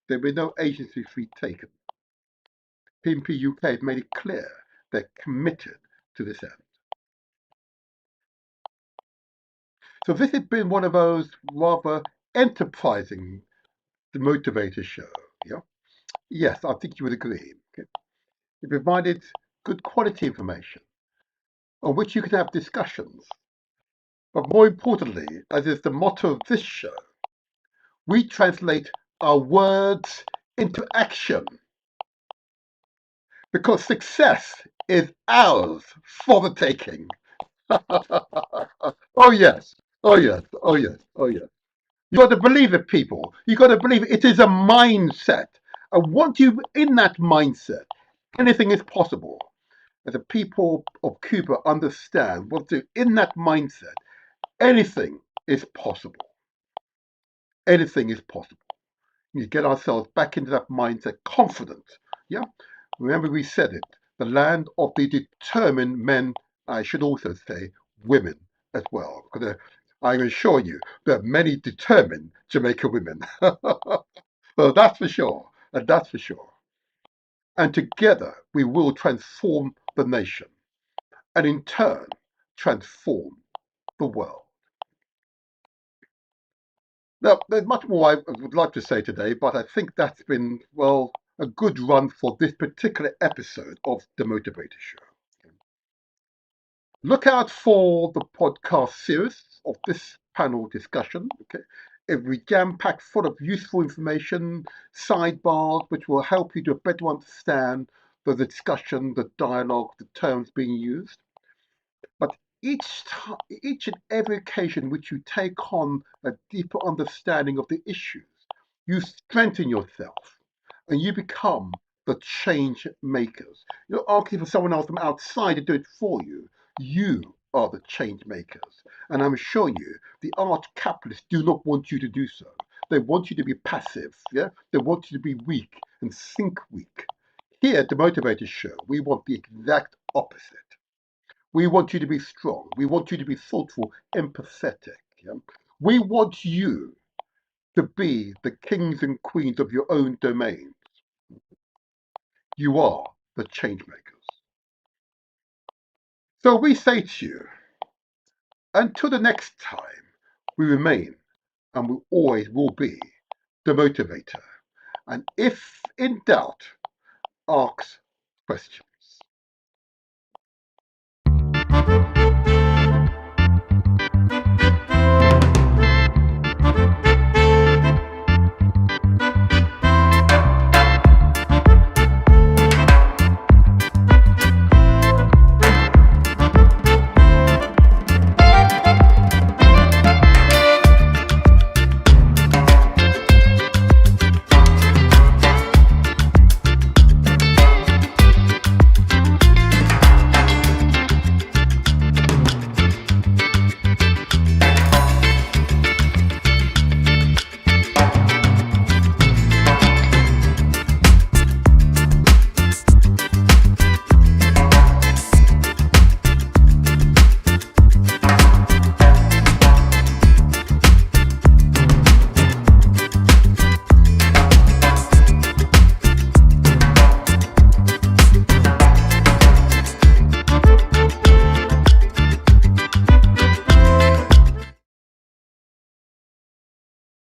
There will be no agency fee taken. PMP UK have made it clear they're committed to this end. So this has been one of those rather enterprising The Motivator Show. Yeah? Yes, I think you would agree. Okay? It provided good quality information on which you can have discussions. But more importantly, as is the motto of this show, we translate our words into action. Because success is ours for the taking. Oh yes, oh yes, oh yes, oh yes. You got to believe it, people. You got to believe it. It is a mindset. And once you're in that mindset, anything is possible. As the people of Cuba understand, once they're in that mindset, anything is possible. Anything is possible. We get ourselves back into that mindset, confident. Yeah. Remember, we said it. The land of the determined men. I should also say women as well, because I assure you there are many determined Jamaican women. Well, that's for sure, and that's for sure. And together we will transform the nation, and in turn transform the world. Now, there's much more I would like to say today, but I think that's been, well, a good run for this particular episode of The Motivator Show. Look out for the podcast series of this panel discussion. Okay, it'll be jam-packed full of useful information, sidebars, which will help you to better understand the discussion, the dialogue, the terms being used. But each and every occasion which you take on a deeper understanding of the issues, you strengthen yourself and you become the change makers. You're not asking for someone else from outside to do it for you. You are the change makers. And I'm assuring you, the arch capitalists do not want you to do so. They want you to be passive. Yeah, they want you to be weak and think weak. Here at the Motivator Show, we want the exact opposite. We want you to be strong. We want you to be thoughtful, empathetic. Yeah? We want you to be the kings and queens of your own domain. You are the change makers. So we say to you, until the next time, we remain and we always will be the motivator. And if in doubt, ask questions.